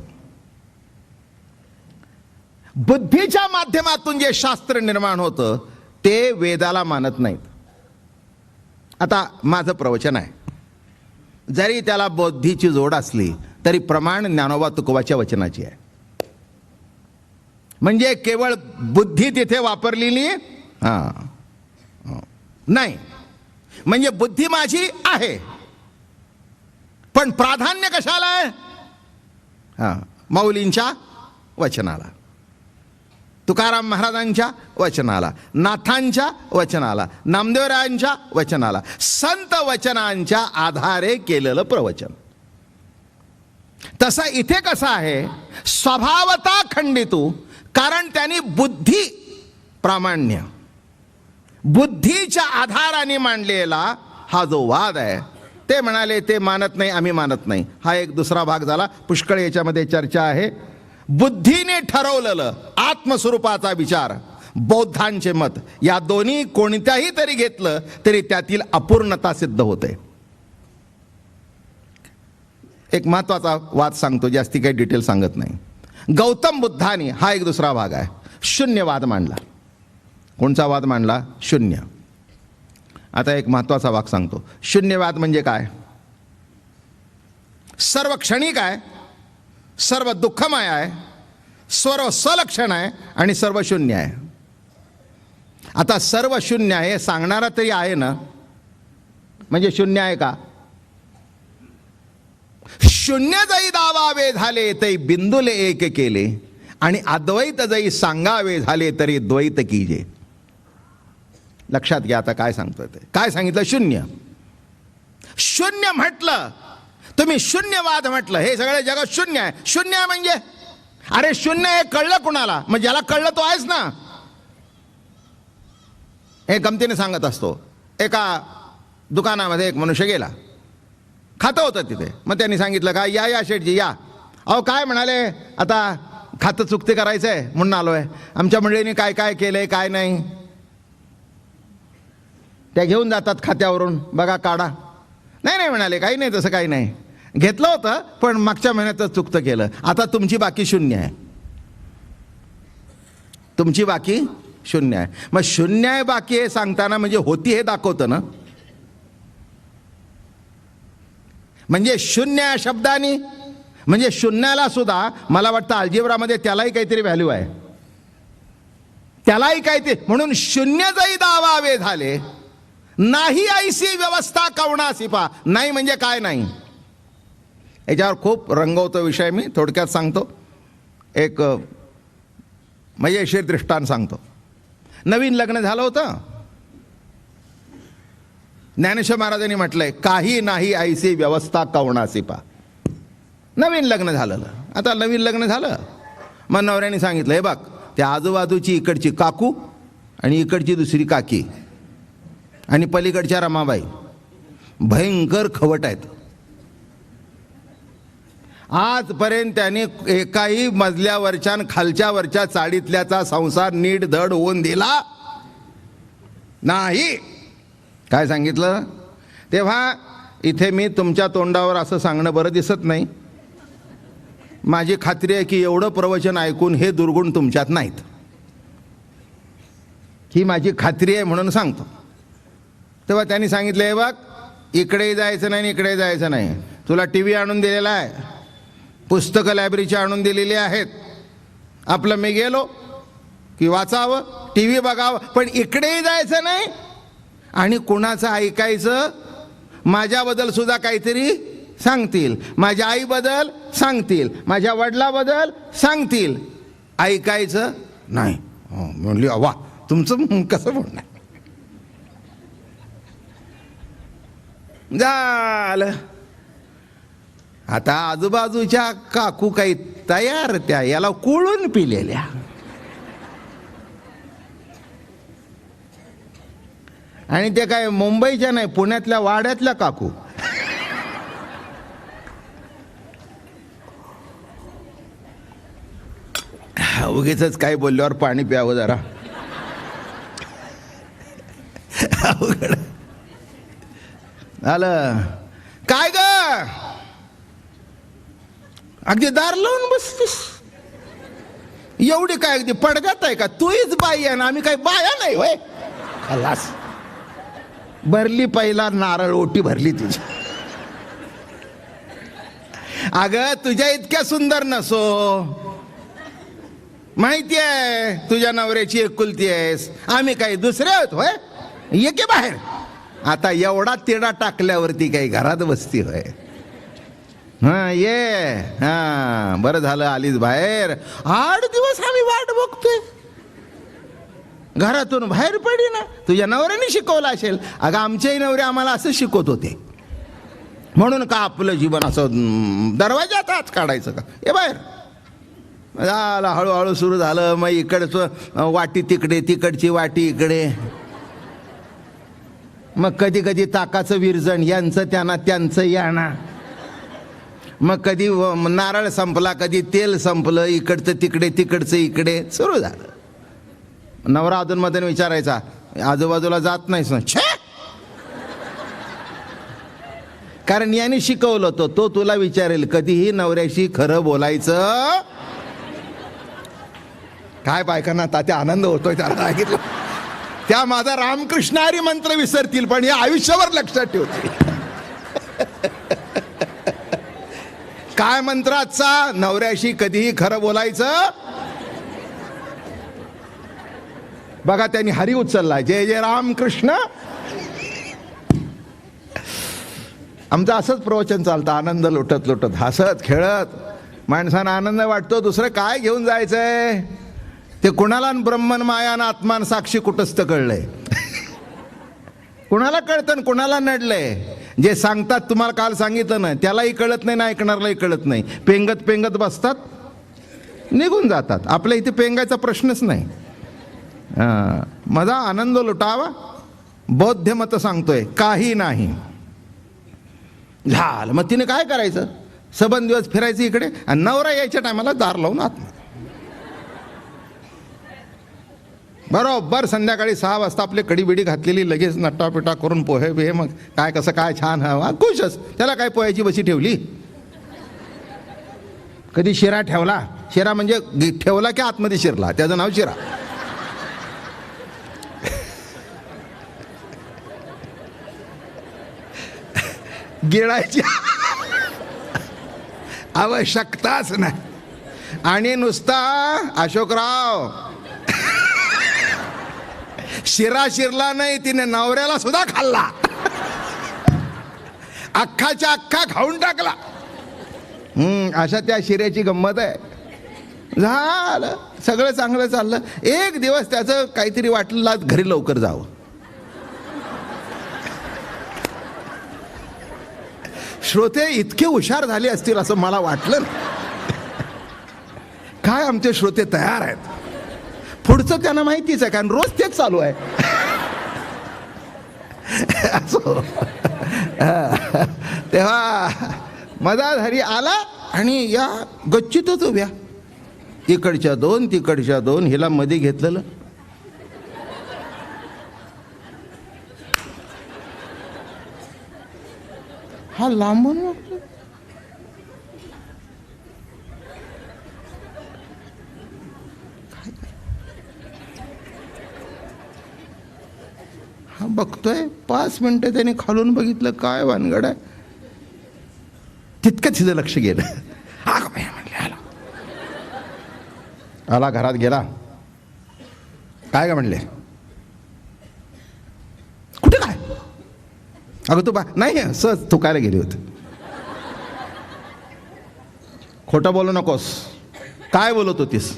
बुद्धीच्या माध्यमातून जे शास्त्र निर्माण होतं ते वेदाला मानत नाहीत. आता माझं प्रवचन आहे, जरी त्याला बुद्धीची जोड असली तरी प्रमाण ज्ञानोबा तुकोबाच्या वचनाची आहे. म्हणजे केवळ बुद्धी तिथे वापरलेली नाही. म्हणजे बुद्धी माझी आहे, पण प्राधान्य कशाला आहे? माऊलींच्या वचनाला, तुकाराम महाराजांच्या वचनाला, नाथांच्या वचनाला, नामदेवरायांच्या वचनाला, संत वचनांच्या आधारे केलेलं प्रवचन. तसं इथे कसं आहे, स्वभावता खंडितू, कारण त्यांनी बुद्धी प्रामाण्य, बुद्धीच्या आधाराने मांडलेला हा जो वाद आहे, ते म्हणाले ते मानत नाही, आम्ही मानत नाही. हा एक दुसरा भाग झाला. पुष्कळ याच्यामध्ये चर्चा आहे. बुद्धीने ठरवलेलं आत्मस्वरूपाचा विचार, बौद्धांचे मत, या दोन्ही कोणत्याही तरी घेतलं तरी त्यातील अपूर्णता सिद्ध होते. एक महत्वाचा वाद सांगतो, जास्ती काही डिटेल सांगत नाही. गौतम बुद्धाने, हा एक दुसरा भाग आहे, शून्यवाद मांडला. कोणचा वाद मांडला? शून्य. आता एक महत्वाचा भाग सांगतो. शून्यवाद म्हणजे काय? सर्व क्षणिक आहे, सर्व दुःखमय आहे, सर्व सलक्षण आहे आणि सर्व शून्य आहे. आता सर्व शून्य आहे सांगणारा तरी आहे ना, म्हणजे शून्य आहे का? शून्य जई दावावे झाले तरी बिंदुले एक केले, आणि अद्वैत जई सांगावे झाले तरी द्वैत कीजे. लक्षात घ्या आता काय सांगतोय ते. काय सांगितलं? शून्य. शून्य म्हटलं तुम्ही, शून्यवाद म्हटलं, हे सगळं जगात शून्य आहे. शून्य आहे म्हणजे अरे शून्य हे कळलं कुणाला? मग ज्याला कळलं तो आहेच ना. हे गमतीने सांगत असतो. एका दुकानामध्ये एक मनुष्य गेला, खातं होतं तिथे. मग त्यांनी सांगितलं का या शेठजी या. अहो काय म्हणाले, आता खातं चुकते करायचं आहे म्हणून आलो आहे. आमच्या मंडळीने काय काय केलंय काय नाही त्या घेऊन जातात खात्यावरून, बघा काढा. नाही म्हणाले, काही नाही तसं काही नाही, घेतलं होतं पण मागच्या महिन्यातच चुकतं केलं. आता तुमची बाकी शून्य आहे, तुमची बाकी शून्य आहे. मग शून्य आहे बाकी हे सांगताना म्हणजे होती हे दाखवतं ना. म्हणजे शून्य या शब्दाने म्हणजे शून्याला सुद्धा मला वाटतं अल्जेब्रामध्ये त्यालाही काहीतरी व्हॅल्यू आहे, त्यालाही काहीतरी. म्हणून शून्य जरी दावावे झाले नाही ऐसी व्यवस्था कवणासी पा. नाही म्हणजे काय नाही, याच्यावर खूप रंगवतो विषय. मी थोडक्यात सांगतो, एक मजेशीर दृष्टांत सांगतो. नवीन लग्न झालं होतं. ज्ञानेश्वर महाराजांनी म्हटलंय काही नाही ऐसी व्यवस्था कवणासी पा. नवीन लग्न झालेलं. आता नवीन लग्न झालं, मग नवऱ्याने सांगितलं, हे बघ त्या आजूबाजूची इकडची काकू आणि इकडची दुसरी काकी आणि पलीकडच्या रमाबाई भयंकर खवट आहेत. आजपर्यंत त्याने एकाही मजल्यावरच्या खालच्यावरच्या चाळीतल्याचा संसार नीट धड होऊन दिला नाही. काय सांगितलं? तेव्हा इथे मी तुमच्या तोंडावर असं सांगणं बरं दिसत नाही. माझी खात्री आहे की एवढं प्रवचन ऐकून हे दुर्गुण तुमच्यात नाहीत, ही माझी खात्री आहे म्हणून सांगतो. तेव्हा त्यांनी सांगितलं, हे बघ इकडेही जायचं नाही इकडे जायचं नाही. तुला टी व्ही आणून दिलेला आहे, पुस्तकं लायब्ररीची आणून दिलेली आहेत. आपलं मी गेलो की वाचावं, टी व्ही बघावं, पण इकडेही जायचं नाही आणि कुणाचं ऐकायचं. माझ्याबद्दल सुद्धा काहीतरी सांगतील, माझ्या आईबद्दल सांगतील, माझ्या वडिलाबद्दल सांगतील, ऐकायचं नाही. म्हणली वा, तुमचं कसं म्हणणार. झालं. आता आजूबाजूच्या काकू काही तयार, त्या याला कोळून पिलेल्या. आणि ते काय मुंबईच्या नाही, पुण्यातल्या वाड्यातल्या काकू. उगीच काय बोलल्यावर पाणी प्यावं जरा. अवघड आलं. काय ग, अगदी दार लावून बसतीस, एवढी काय अगदी पडद्यात आहे का? तूच बाई आहे ना, आम्ही काय बाया नाही होय. खलास. भरली पहिला नारळ, ओटी भरली तुझी. अगं तुझ्या इतक्या सुंदर नसो, माहिती आहे तुझ्या नवऱ्याची एकुलती आहेस, आम्ही काही दुसरे आहोत होय. ये की बाहेर. आता एवढा तिडा टाकल्यावरती काही घरात बसती होय. हा ये. हा बरं झालं आलीच बाहेर. 8 दिवस आम्ही वाट बघतोय, घरातून बाहेर पडी ना. तुझ्या नवऱ्याने शिकवलं असेल. अगं आमच्याही नवरे आम्हाला असं शिकवत होते. म्हणून का आपलं जीवन असं दरवाजात आत काढायचं का? ये बाहेर. झालं, हळूहळू सुरू झालं. मग इकडचं वाटी तिकडे, तिकडची वाटी इकडे. मग कधी कधी ताकाचं विरजण, यांचं त्यांना, त्यांचं याना. मग कधी नारळ संपला, कधी तेल संपलं, इकडचं तिकडे, तिकडचं इकडे सुरू झालं. नवरा अधूनमधून विचारायचा, आजूबाजूला जात नाहीस ना? छे, कारण याने शिकवलं तो तुला विचारेल कधीही नवऱ्याशी खरं बोलायचं. काय बायकांना तात्या आनंद होतोय त्याला सांगितलं. त्या माझा रामकृष्ण हरी मंत्र विसरतील, पण या आयुष्यावर लक्षात ठेवतील. काय मंत्राचा? नवऱ्याशी कधीही खरं बोलायचं. बघा त्यांनी हरी उचलला, जय जय रामकृष्ण. आमचं असंच प्रवचन चालतं, आनंद लुटत लुटत, हसत खेळत. माणसांना आनंद वाटतो, दुसरं काय घेऊन जायचंय. ते कुणाला ब्रह्मन मायान आत्मान साक्षी कुटस्थ कळलंय. कुणाला कळतं कुणाला नडलंय. जे सांगतात, तुम्हाला काल सांगितलं ना, त्यालाही कळत नाही ना ऐकणारलाही कळत नाही. पेंगत पेंगत बसतात, निघून जातात. आपल्या इथे पेंगायचा प्रश्नच नाही. माझा आनंद लुटावा, बौद्ध मत सांगतोय, काही नाही. झालं. मग तिने काय करायचं? सबंध दिवस फिरायचं इकडे, आणि नवरा यायच्या टायमाला दार लावून आत. बरोबर संध्याकाळी 6 वाजता आपली कडी बिडी घातलेली, लगेच नट्टापिटा करून पोहे बिहे, मग काय कसं काय छान हवा, खुशच. त्याला काय पोह्याची बशी ठेवली. कधी शिरा ठेवला. शिरा म्हणजे ठेवला की आतमध्ये शिरला, त्याचं नाव शिरा. गिळायची आवश्यकताच नाही. आणि नुसता अशोकराव शिरा शिरला नाही, तिने नवऱ्याला सुद्धा खाल्ला. अख्खाच्या अख्खा खाऊन टाकला. अशा त्या शिऱ्याची गंमत आहे. झालं, सगळं चांगलं चाललं. एक दिवस त्याचं काहीतरी वाटलं घरी लवकर जावं. श्रोते इतके हुशार झाले असतील असं मला वाटलं. काय आमचे श्रोते तयार आहेत. पुढचं त्यांना माहितीच आहे, कारण रोज तेच चालू आहे. असो. तेव्हा मधाधारी आला आणि या गच्चीतच उभ्या, इकडच्या 2 तिकडच्या 2, हिला मध्ये घेतलेलं. हा लांबून हा बघतोय. 5 मिनिटं त्याने खालून बघितलं, काय भानगड आहे. तितकं तिचं लक्ष गेलं. हा म्हणले आला. आला घरात गेला. काय का म्हणले, कुठे काय? अगं तू नाही सहज थुकायला गेली होती. खोटं बोलू नकोस. काय बोलत होतीस?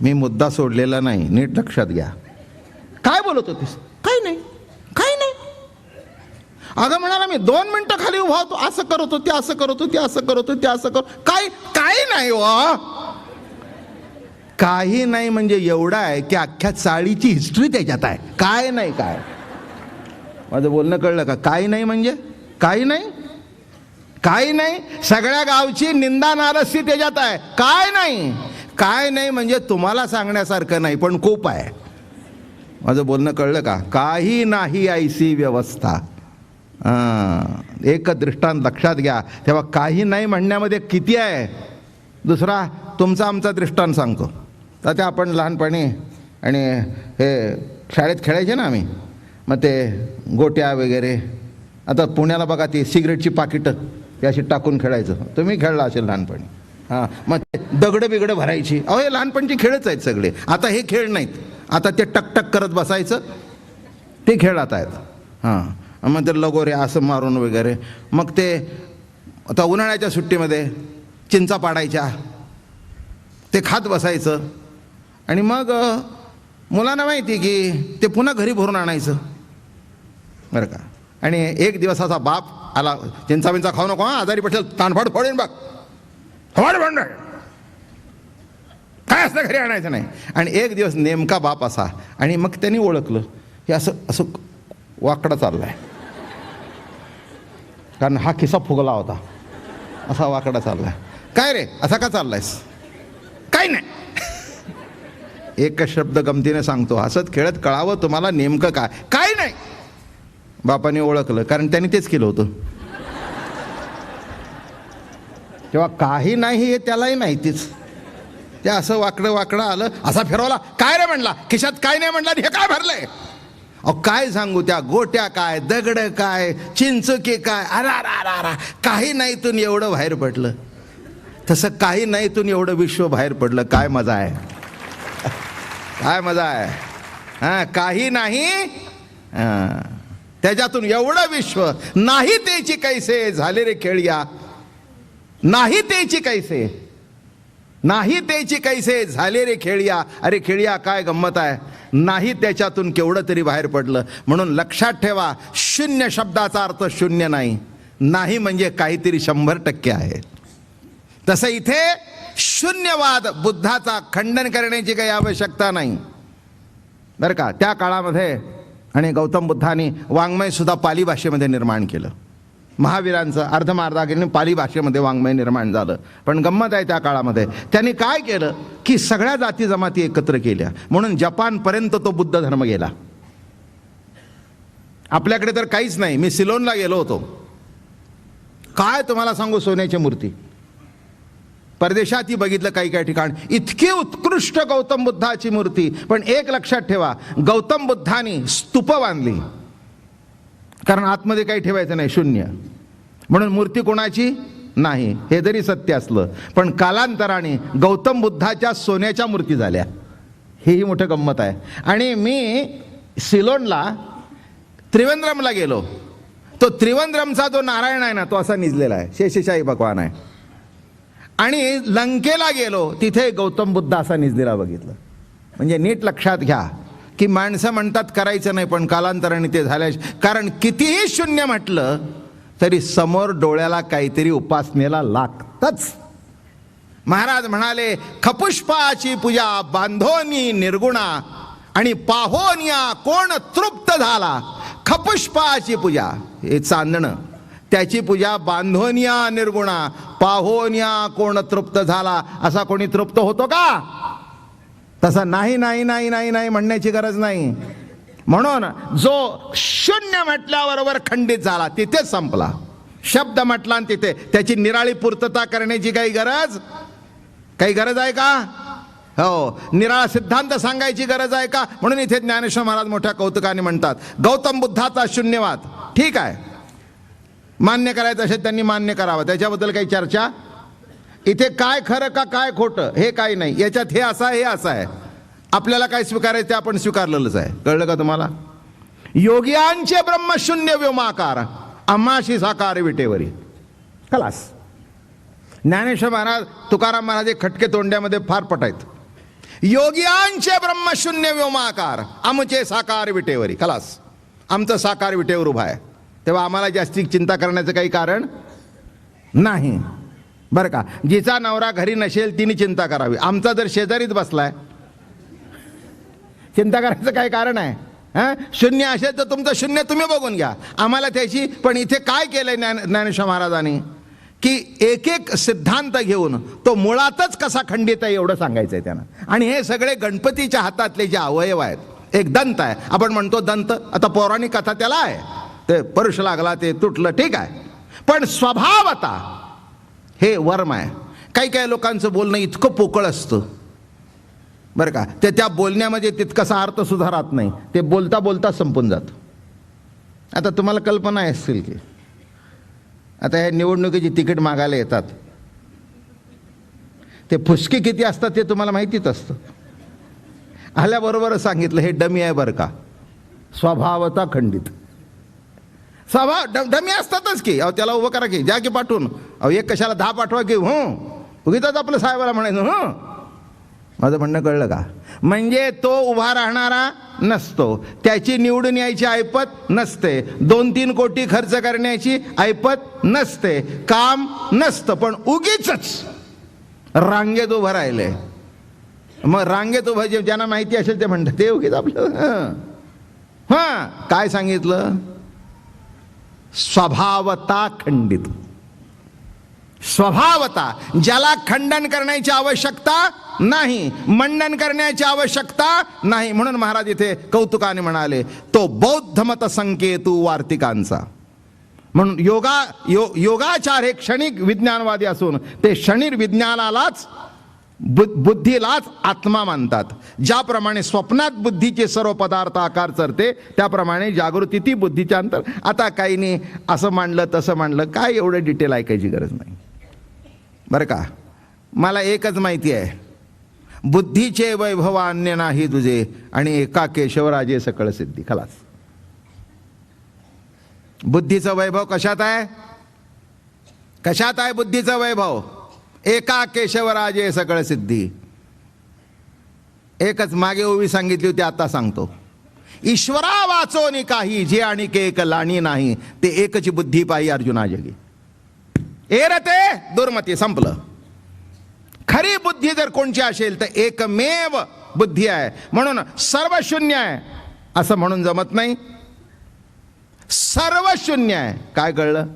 मी मुद्दा सोडलेला नाही, नीट लक्षात घ्या. काय बोलत होतीस? काही नाही, काही नाही. अगं म्हणाला मी 2 मिनिटं खाली उभा होतो, असं करत होती, असं करत होती, असं करत होती, असं करत. काही नाही वा. काही नाही म्हणजे एवढा आहे की अख्ख्या चाळीची हिस्ट्री त्याच्यात आहे. काय नाही, काय माझं बोलणं कळलं का? काही नाही म्हणजे काही नाही, काही नाही. सगळ्या गावची निंदा नारस्ती त्याच्यात आहे. काय नाही, काय नाही म्हणजे तुम्हाला सांगण्यासारखं नाही, पण खूप आहे. माझं बोलणं कळलं का? काही नाही ऐसी व्यवस्था. एक दृष्टांत लक्षात घ्या. तेव्हा काही नाही म्हणण्यामध्ये किती आहे. दुसरा तुमचा आमचा दृष्टांत सांगतो. तर ते आपण लहानपणी आणि हे शाळेत खेळायचे ना आम्ही, मग ते गोट्या वगैरे. आता पुण्याला बघा ती सिगरेटची पाकिटं ती अशी टाकून खेळायचं. तुम्ही खेळला असेल लहानपणी. मग ते दगडं बिगडं भरायची. अहो हे लहानपणचे खेळच आहेत सगळे. आता हे खेळ नाहीत. आता ते टकटक करत बसायचं, ते खेळ आता आहेत. मग ते लगोरे असं मारून वगैरे. मग ते आता उन्हाळ्याच्या सुट्टीमध्ये चिंचा पाडायच्या, ते खात बसायचं. आणि मग मुलांना माहिती की ते पुन्हा घरी भरून आणायचं बरं का. आणि एक दिवस असा बाप आला, चिंचा बिंचा खाऊ नको, आजारी पडेल, तानफाड फोडेन बघ, काय असलं घरी आणायचं नाही. आणि एक दिवस नेमका बाप असा. आणि मग त्यांनी ओळखलं की असं असं वाकडा चाललाय, कारण हा खिसा फुगला होता, असा वाकडा चाललाय. काय रे असा का चाललायस? काही नाही. एकच शब्द गमतीने सांगतो, हसत खेळत कळावं तुम्हाला नेमकं काय. काही नाही. बापाने ओळखलं, कारण त्यांनी तेच केलं होतं. तेव्हा काही नाही हे त्यालाही माहितीच. ते असं वाकडं वाकडं आलं, असा फिरवला, काय रे म्हणला, खिशात काय नाही म्हणला, हे काय भरलंय? अहो काय सांगू, त्या गोट्या काय, दगड काय, चिंचके काय, अरा काही नाहीतून एवढं बाहेर पडलं. तसं काही नाहीतून एवढं विश्व बाहेर पडलं. काय मजा आहे, काय मजा आहे. काही नाही, त्याच्यातून एवढं विश्व. नाही तेची कैसे झाले रे खेळिया, नाही तेची कैसे, नाही तेची कैसे झाले रे खेळिया. अरे खेळिया काय गंमत आहे, नाही त्याच्यातून केवढं तरी बाहेर पडलं. म्हणून लक्षात ठेवा, शून्य शब्दाचा अर्थ शून्य नाही. नाही म्हणजे काहीतरी 100% आहे. तसं इथे शून्यवाद बुद्धाचा खंडन करण्याची काही आवश्यकता नाही बरं का. त्या काळामध्ये आणि गौतम बुद्धांनी वाङ्मय सुद्धा पाली भाषेमध्ये निर्माण केलं. महावीरांचं अर्धमार्धागिरीने पाली भाषेमध्ये वाङ्मय निर्माण झालं. पण गंमत आहे, त्या काळामध्ये त्यांनी काय केलं की सगळ्या जाती जमाती एकत्र केल्या. म्हणून जपानपर्यंत तो बुद्ध धर्म गेला. आपल्याकडे तर काहीच नाही. मी सिलोनला गेलो होतो, काय तुम्हाला सांगू, सोन्याची मूर्ती. परदेशातही बघितलं काही काही ठिकाण, इतकी उत्कृष्ट गौतम बुद्धाची मूर्ती. पण एक लक्षात ठेवा, गौतम बुद्धांनी स्तूप बांधली, कारण आतमध्ये काही ठेवायचं नाही, शून्य. म्हणून मूर्ती कोणाची नाही, हे जरी सत्य असलं. पण कालांतराने गौतम बुद्धाच्या सोन्याच्या मूर्ती झाल्या. हेही मोठं गंमत आहे. आणि मी सिलोनला त्रिवेंद्रमला गेलो. तो त्रिवेंद्रमचा जो नारायण आहे ना, तो असा निजलेला आहे, शेषशाही भगवान आहे. आणि लंकेला गेलो, तिथे गौतम बुद्ध असा निजलेला बघितलं. म्हणजे नीट लक्षात घ्या की माणसं म्हणतात करायचं नाही, पण कालांतराने ते झाल्या. कारण कितीही शून्य म्हटलं तरी समोर डोळ्याला काहीतरी उपासनेला लागतच. महाराज म्हणाले, खपुष्पाची पूजा बांधोनी निर्गुणा आणि पाहोनिया कोण तृप्त झाला. खपुष्पाची पूजा हे चांदणं, त्याची पूजा बांधोनिया निर्गुणा, पाहोनिया कोण तृप्त झाला. असा कोणी तृप्त होतो का? तसं नाही नाही नाही नाही नाही म्हणण्याची गरज नाही. म्हणून जो शून्य म्हटल्याबरोबर खंडित झाला, तिथेच संपला. शब्द म्हटला आणि तिथे त्याची निराळी पूर्तता करण्याची काही गरज आहे का? हो, निराळा सिद्धांत सांगायची गरज आहे का? म्हणून इथे ज्ञानेश्वर महाराज मोठ्या कौतुकाने म्हणतात, गौतम बुद्धाचा शून्यवाद ठीक आहे, मान्य करायचं असेल त्यांनी मान्य करावं, त्याच्याबद्दल काही चर्चा. इथे काय खरं का काय खोटं हे काही नाही. याच्यात हे असं आहे, हे असं आहे. आपल्याला काय स्वीकारायचं ते आपण स्वीकारलेलंच आहे. कळलं का तुम्हाला? योगियांचे ब्रह्मशून्य व्योमाकार, आम्हाशी साकार विटेवरी. खलास. ज्ञानेश्वर महाराज, तुकाराम महाराज हे खटके तोंड्यामध्ये फार पटायत. योगियांचे ब्रह्मशून्य व्योमाकार आमचे साकार विटेवरी. खलास, आमचं साकार विटेवर उभा आहे, तेव्हा आम्हाला जास्ती चिंता करण्याचं काही कारण नाही. बरं का, जिचा नवरा घरी नसेल तिने चिंता करावी. आमचा जर शेजारीच बसलाय, चिंता करायचं काय कारण आहे? शून्य असेल तर तुमचं शून्य तुम्ही बघून घ्या, आम्हाला त्याची. पण इथे काय केलंय ज्ञानेश्वर महाराजांनी, की एक एक सिद्धांत घेऊन तो मुळातच कसा खंडित आहे एवढं सांगायचंय त्यांना. आणि हे सगळे गणपतीच्या हातातले जे अवयव आहेत, एक दंत आहे, आपण म्हणतो दंत, आता पौराणिक कथा त्याला आहे, ते परुष लागला ते तुटलं, ठीक आहे, पण स्वभावता हे वर्म आहे. काही काही लोकांचं बोलणं इतकं पोकळ असतं बरं का, ते त्या बोलण्यामध्ये तितकासा अर्थ सुद्धा राहत नाही, ते बोलता बोलता संपून जातं. आता तुम्हाला कल्पना असेल की आता हे निवडणुकीची तिकीट मागायला येतात, ते फुसके किती असतात ते तुम्हाला माहितीच असतं. आल्याबरोबरच सांगितलं हे डमी आहे बरं का, स्वभावता खंडित. स्वभाव डमी असतातच की, अहो त्याला उभं करा की, ज्या की पाठवून, अहो एक कशाला 10 पाठवा की, उगीच आपलं साहेबाला म्हणायचं. माझं म्हणणं कळलं का? म्हणजे तो उभा राहणारा नसतो, त्याची निवडून यायची ऐपत नसते, 2-3 कोटी खर्च करण्याची ऐपत नसते, काम नसतं, पण उगीच रांगेत उभं राहिले. मग रांगेत उभं ज्यांना माहिती असेल ते म्हणतात ते उगीच आपलं. काय सांगितलं? स्वभावता खंडित. स्वभावता, ज्याला खंडन करण्याची आवश्यकता नाही, मंडन करण्याची आवश्यकता नाही. म्हणून महाराज इथे कौतुकाने म्हणाले तो बौद्ध मत संकेतू वार्तिकांचा. म्हणून योगाचार हे क्षणिक विज्ञानवादी असून ते क्षणिक विज्ञानालाच बुद्धीलाच आत्मा मानतात. ज्याप्रमाणे स्वप्नात बुद्धीचे सर्व पदार्थ आकार चरते, त्याप्रमाणे जागृती ती बुद्धीच्या अंतर. आता काही नाही, असं मांडलं तसं मांडलं, काय एवढं डिटेल ऐकायची गरज नाही बरं का. मला एकच माहिती आहे, बुद्धीचे वैभव अन्य नाही तुझे, आणि एका केशवराजे सकळ सिद्धी. खलास. बुद्धीचं वैभव कशात आहे? कशात आहे बुद्धीचं वैभव? एका केशवराजे सकळ सिद्धी. एकच मागे उभी सांगितली होती, आता सांगतो. ईश्वरा वाचोनी काही जे आणि के एक लाणी नाही, ते एकची बुद्धी पायी अर्जुना जगी. एरते दुर्मती. संपलं. खरी बुद्धी जर कोणची असेल तर एकमेव बुद्धी आहे. म्हणून सर्व शून्य आहे असं म्हणून जमत नाही. सर्व शून्य आहे. काय कळलं?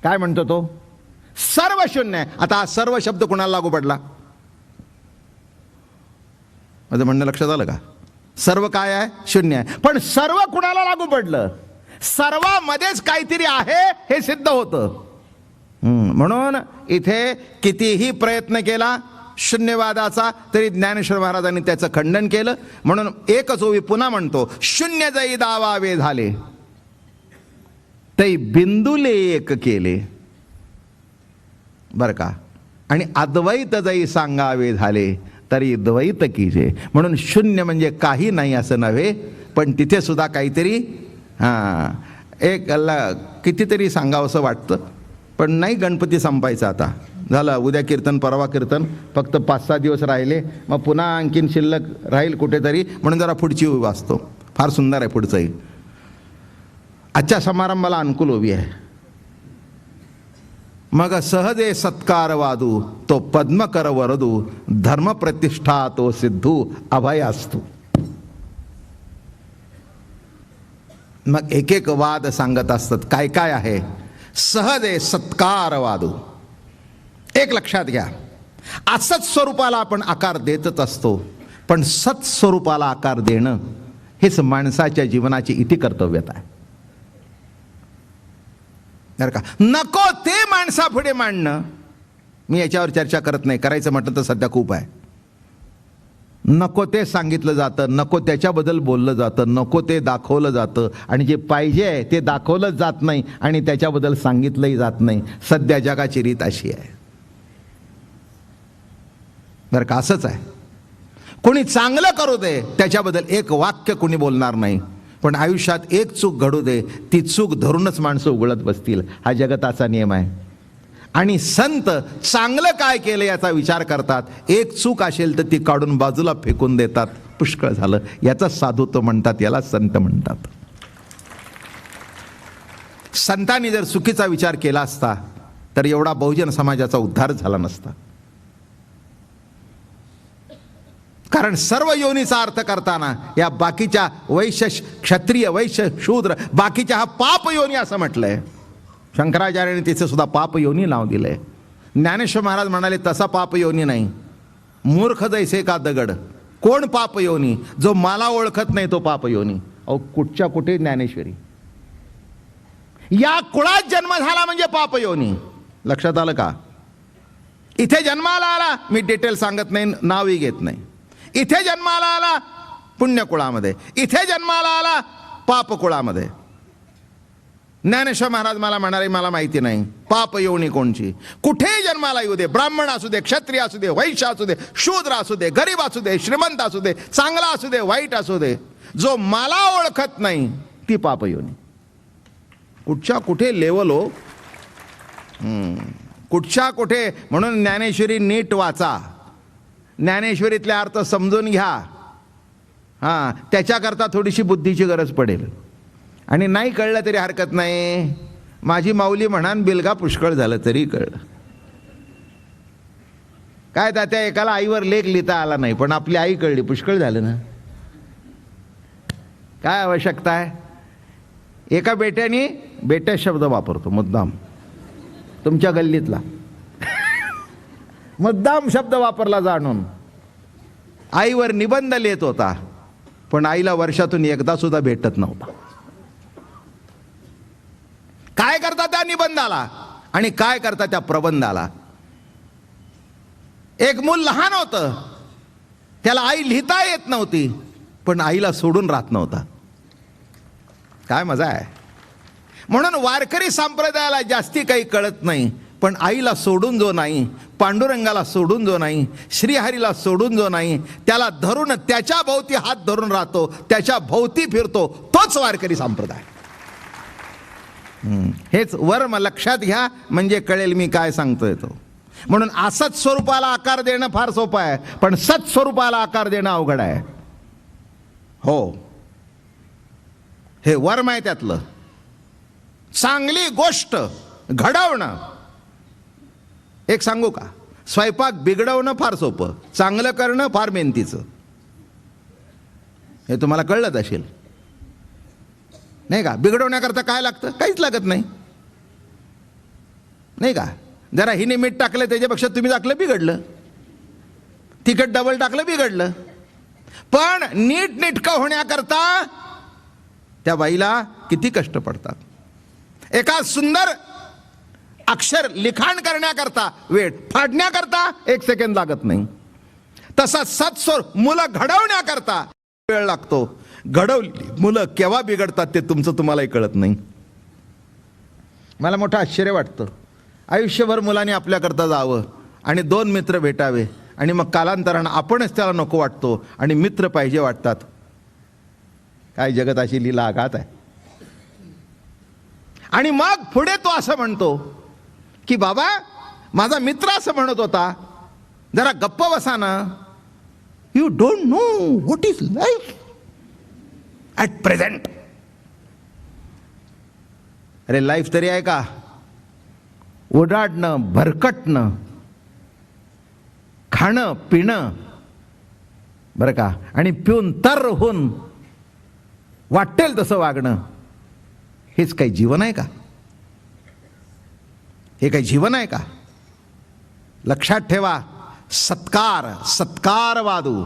काय म्हणतो तो? सर्व शून्य आहे. आता हा सर्व शब्द कुणाला लागू पडला? माझं म्हणणं लक्षात आलं का? सर्व काय आहे? शून्य आहे. पण सर्व कुणाला लागू पडलं? सर्वामध्येच काहीतरी आहे हे सिद्ध होतं. म्हणून इथे कितीही प्रयत्न केला शून्यवादाचा तरी ज्ञानेश्वर महाराजांनी त्याचं खंडन केलं. म्हणून एकच ओवी पुन्हा म्हणतो, शून्य जई दावावे झाले तै बिंदुले एक केले. बर का. आणि अद्वैत जई सांगावे झाले तरी द्वैत कीजे. म्हणून शून्य म्हणजे काही नाही असं नव्हे, पण तिथे सुद्धा काहीतरी एक कितीतरी सांगावंसं वाटतं. पण नाही, गणपती संपायचा आता. झालं, उद्या कीर्तन, परवा कीर्तन, फक्त 5-6 दिवस राहिले, मग पुन्हा आणखीन शिल्लक राहील कुठेतरी. म्हणून जरा पुढची उभी वाचतो. फार सुंदर आहे पुढचंही. आजच्या समारंभाला अनुकूल उभी आहे. मग सहजे सत्कार वादू तो पद्मकर वरदू, धर्म प्रतिष्ठा तो सिद्धू अभय असतो. मग एक एक वाद सांगत असतात. काय काय आहे? सहजे सत्कार वादू. एक लक्षात घ्या, असत स्वरूपाला आपण आकार देतच असतो, पण सत स्वरूपाला आकार देणं हेच माणसाच्या जीवनाची इति कर्तव्यता आहे. बरं का. नको ते माणसापुढे मांडणं, मी याच्यावर चर्चा करत नाही, करायचं म्हटलं तर सध्या खूप आहे. नको ते सांगितलं जातं, नको त्याच्याबद्दल बोललं जातं, नको ते दाखवलं जातं, आणि जे पाहिजे आहे ते दाखवलंच जात नाही आणि त्याच्याबद्दल सांगितलंही जात नाही. सध्या जगाची रीत अशी आहे बरं का. असंच आहे. कोणी चांगलं करू दे, त्याच्याबद्दल एक वाक्य कोणी बोलणार नाही, पण आयुष्यात एक चूक घडू दे, ती चूक धरूनच माणसं उघडत बसतील. हा जगताचा नियम आहे. आणि संत चांगलं काय केलं याचा विचार करतात. एक चूक असेल तर ती काढून बाजूला फेकून देतात. पुष्कळ झालं. याचा साधुत्व म्हणतात, याला संत म्हणतात. संतांनी जर चुकीचा विचार केला असता तर एवढा बहुजन समाजाचा उद्धार झाला नसता. कारण सर्व योनीचा अर्थ करताना या बाकीच्या वैश्य क्षत्रिय वैश्य शूद्र बाकीच्या हा पाप योनी असं म्हटलंय. शंकराचार्याने तिथे सुद्धा पाप योनी नाव दिलंय. ज्ञानेश्वर महाराज म्हणाले तसा पाप योनी नाही. मूर्ख जैसे का दगड, कोण पाप योनी? जो मला ओळखत नाही तो पाप योनी. अहो कुठच्या कुठे ज्ञानेश्वरी. या कुळात जन्म झाला म्हणजे पाप योनी. लक्षात आलं का? इथे जन्माला आला, मी डिटेल सांगत नाही, नावही घेत नाही. इथे जन्माला आला पुण्यकुळामध्ये, इथे जन्माला आला पाप कुळामध्ये. ज्ञानेश्वर महाराज मला म्हणाले मला माहिती नाही पाप योनी कोणची. कुठेही जन्माला येऊ दे, ब्राह्मण असू दे, क्षत्रिय असू दे, वैश्य असू दे, शूद्र असू दे, गरीब असू दे, श्रीमंत असू दे, चांगला असू दे, वाईट असू दे, जो मला ओळखत नाही ती पाप योनी. कुठच्या कुठे लेवल हो, कुठच्या कुठे. म्हणून ज्ञानेश्वरी नीट वाचा, ज्ञानेश्वरीतले अर्थ समजून घ्या. हां, त्याच्याकरता थोडीशी बुद्धीची गरज पडेल. आणि नाही कळलं तरी हरकत नाही. माझी माऊली म्हणान बिलगा पुष्कळ झालं तरी कळलं. काय त्या एकाला आईवर लेख लिहिता आला नाही, पण आपली आई कळली, पुष्कळ झालं ना. काय आवश्यकता आहे? एका बेट्याने बेट्या शब्द वापरतो मुद्दाम, तुमच्या गल्लीतला मुद्दाम शब्द वापरला जाणून. आईवर निबंध लिहित होता, पण आईला वर्षातून एकदा सुद्धा भेटत नव्हता. काय करता त्या निबंधाला आणि काय करता त्या प्रबंधाला? एक मूल लहान होतं, त्याला आई लिहिता येत नव्हती, पण आईला सोडून राहत नव्हता. काय मजा आहे. म्हणून वारकरी संप्रदायाला जास्ती काही कळत नाही, पण आईला सोडून जो नाही, पांडुरंगाला सोडून जो नाही, श्रीहरीला सोडून जो नाही, त्याला धरून त्याच्या भोवती हात धरून राहतो, त्याच्या भोवती फिरतो, तोच वारकरी संप्रदाय. हेच वर्म लक्षात घ्या, म्हणजे कळेल मी काय सांगतोय तो. म्हणून असत स्वरूपाला आकार देणं फार सोपं आहे, पण सत स्वरूपाला आकार देणं अवघड आहे. हो, हे वर्म आहे त्यातलं. चांगली गोष्ट घडवणं, एक सांगू का, स्वयंपाक बिघडवणं फार सोपं, चांगलं करणं फार मेहनतीचं. हे तुम्हाला कळलंच असेल नाही का? बिघडवण्याकरता काय लागतं? काहीच लागत नाही, नाही का? जरा हिने मीठ टाकलं त्याच्यापेक्षा तुम्ही टाकलं बिघडलं, तिखट डबल टाकलं बिघडलं. पण नीट नेटकं होण्याकरता त्या बाईला किती कष्ट पडतात. एका सुंदर अक्षर लिखाण करण्याकरता, वेळ फाडण्याकरता 1 सेकंद लागत नाही. तसा सत्स्वर मुलं घडवण्याकरता वेळ लागतो. घडवली मुलं केव्हा बिघडतात ते तुमचं तुम्हालाही कळत नाही. मला मोठं आश्चर्य वाटतं, आयुष्यभर मुलांनी आपल्याकरता जावं आणि 2 मित्र भेटावे, आणि मग कालांतरानं आपणच त्याला नको वाटतो आणि मित्र पाहिजे वाटतात. काय जगत अशी लीला आघात आहे. आणि मग पुढे तो असं म्हणतो की बाबा माझा मित्र असं म्हणत होता, जरा गप्प बसा ना. You don't know what is life at present. अरे लाईफ तरी आहे का? उडाडणं, भरकटणं, खाणं पिणं, बरं का, आणि पिऊन तर होऊन वाटेल तसं वागणं, हेच काही जीवन आहे का? हे काही जीवन आहे का? लक्षात ठेवा, सत्कार सत्कार वादू.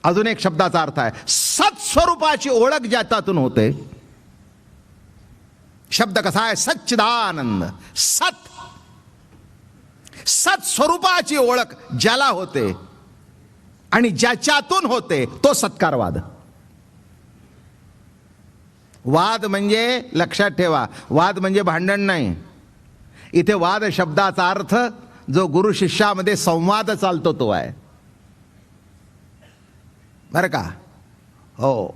अजून एक शब्दाचा अर्थ आहे, सत्स्वरूपाची ओळख ज्याच्यातून होते. शब्द कसा आहे? सच्चिदानंद. सत, सत्स्वरूपाची ओळख ज्याला होते आणि ज्याच्यातून होते तो सत्कारवाद. वाद म्हणजे, लक्षात ठेवा, वाद म्हणजे भांडण नाही. इथे वाद शब्दाचा अर्थ जो गुरु शिष्यामध्ये संवाद चालतो तो आहे, बरं का? हो,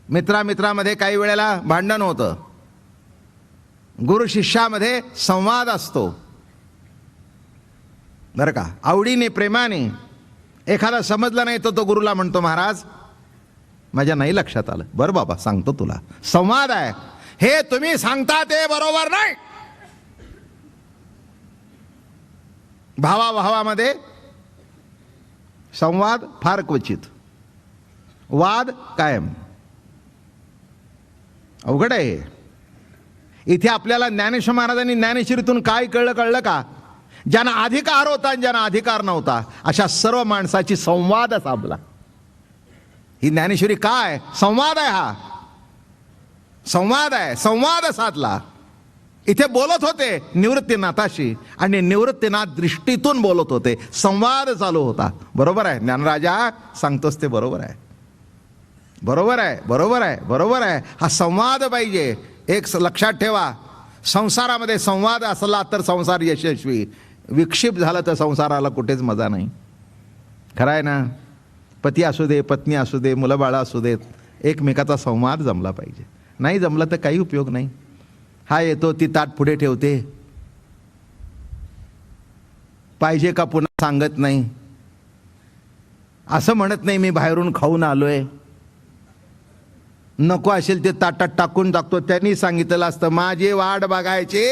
मित्रामित्रामध्ये काही वेळेला भांडण होतं, गुरु शिष्यामध्ये संवाद असतो बरं का. आवडीने प्रेमाने एखादा समजला नाही तो गुरुला म्हणतो, महाराज माझ्या नाही लक्षात आलं. बरं बाबा सांगतो तुला. संवाद आहे. हे तुम्ही सांगता ते बरोबर नाही. भावाभावामध्ये संवाद फार क्वचित, वाद कायम. अवघड आहे. इथे आपल्याला ज्ञानेश्वर महाराजांनी ज्ञानेश्वरीतून काय कळलं का? ज्यांना अधिकार होता आणि ज्यांना अधिकार नव्हता अशा सर्व माणसाची संवाद साधला. ही ज्ञानेश्वरी काय? संवाद आहे. हा संवाद आहे. संवाद साधला. इथे बोलत होते निवृत्तीनाथाशी आणि निवृत्तीनाथ दृष्टीतून बोलत होते. संवाद चालू होता. बरोबर आहे ज्ञानराजा, सांगतोस ते बरोबर आहे. बरोबर आहे, बरोबर आहे, बरोबर आहे. हा संवाद पाहिजे. एक लक्षात ठेवा, संसारामध्ये संवाद असला तर संसार यशस्वी. विक्षिप्त झालं तर संसाराला कुठेच मजा नाही. खरं आहे ना. पती असू दे, पत्नी असू दे, मुलं बाळं असू देत, एकमेकाचा संवाद जमला पाहिजे. नाही जमला तर काही उपयोग नाही. हा येतो, ती ताट पुढे ठेवते, पाहिजे का पुन्हा सांगत नाही, असं म्हणत नाही मी बाहेरून खाऊन आलोय, नको असेल ते ताटात टाकून टाकतो. त्यांनी सांगितलं असतं माझी वाट बघायची.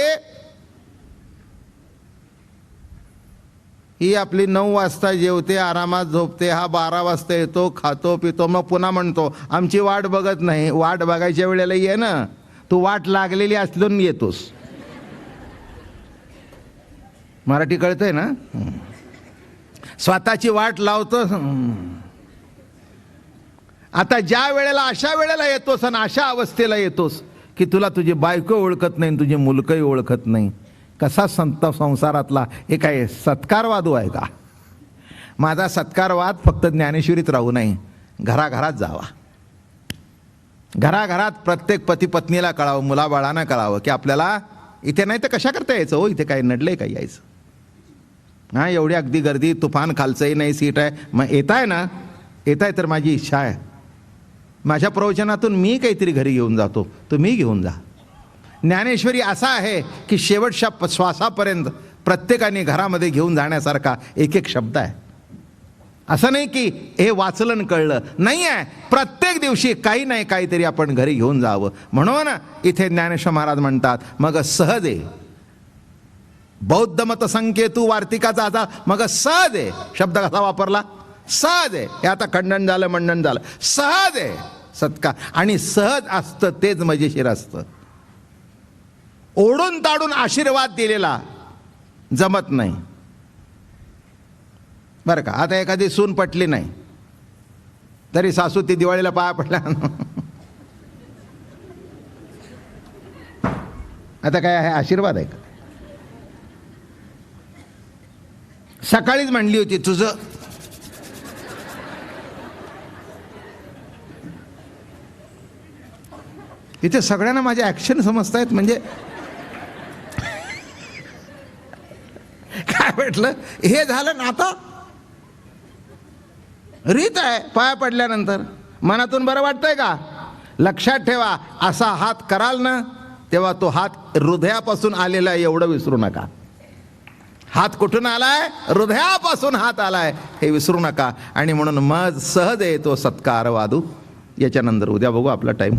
ही आपली 9 वाजता जेवते, आरामात झोपते, हा 12 वाजता येतो, खातो पितो, मग पुन्हा म्हणतो आमची वाट बघत नाही. वाट बघायच्या वेळेला ये ना. तू वाट लागलेली असलून येतोस. मराठी कळतंय ना. स्वतःची वाट लावतो. आता ज्या वेळेला अशा वेळेला येतोस आणि अशा अवस्थेला येतोस की तुला तुझी बायको ओळखत नाही, तुझी मुलगंही ओळखत नाही. कसा संत संसारातला हे काय सत्कारवाद आहे का? माझा सत्कारवाद फक्त ज्ञानेश्वरीत राहू नये, घराघरात जावा. घराघरात प्रत्येक पती पत्नीला कळावं, मुलाबाळांना कळावं की आपल्याला इथे नाही तर कशा करता यायचं हो, इथे काय नडलंय काय यायचं. हां एवढी अगदी गर्दी, तुफान, खालचंही नाही सीट आहे, मग येताय ना, येताय तर माझी इच्छा आहे माझ्या प्रवचनातून मी काहीतरी घरी घेऊन जातो, तुम्ही घेऊन जा. ज्ञानेश्वरी असा आहे की शेवटच्या श्वासापर्यंत प्रत्येकाने घरामध्ये घेऊन जाण्यासारखा एक एक शब्द आहे. असं नाही की हे वाचलं कळलं नाही आहे. प्रत्येक दिवशी काही नाही काहीतरी आपण घरी घेऊन जावं. म्हणून इथे ज्ञानेश्वर महाराज म्हणतात मग सहज आहे. बौद्ध मत संकेतू वार्तिकाचा आता मग सहज आहे शब्द कसा वापरला? सहज आहे. हे आता खंडन झालं, मंडन झालं. सहज आहे सत्कार. आणि सहज असतं तेच मजेशीर असतं. ओढून ताडून आशीर्वाद दिलेला जमत नाही बरं का. आता एखादी सून पटली नाही तरी सासू ती दिवाळीला पाया पडल्या. आता काय आहे आशीर्वाद आहे का? सकाळीच म्हणली होती तुझं इथे सगळ्यांना माझे ॲक्शन समजतायत. म्हणजे काय म्हटलं हे झालं ना. आता रीत आहे पाया पडल्यानंतर मनातून बरं वाटतंय का? लक्षात ठेवा, असा हात कराल ना तेव्हा तो हात हृदयापासून आलेला आहे एवढं विसरू नका. हात कुठून आलाय? हृदयापासून हात आलाय हे विसरू नका. आणि म्हणून मग सहज येतो सत्कार वादू. याच्यानंतर उद्या बघू, आपला टाइम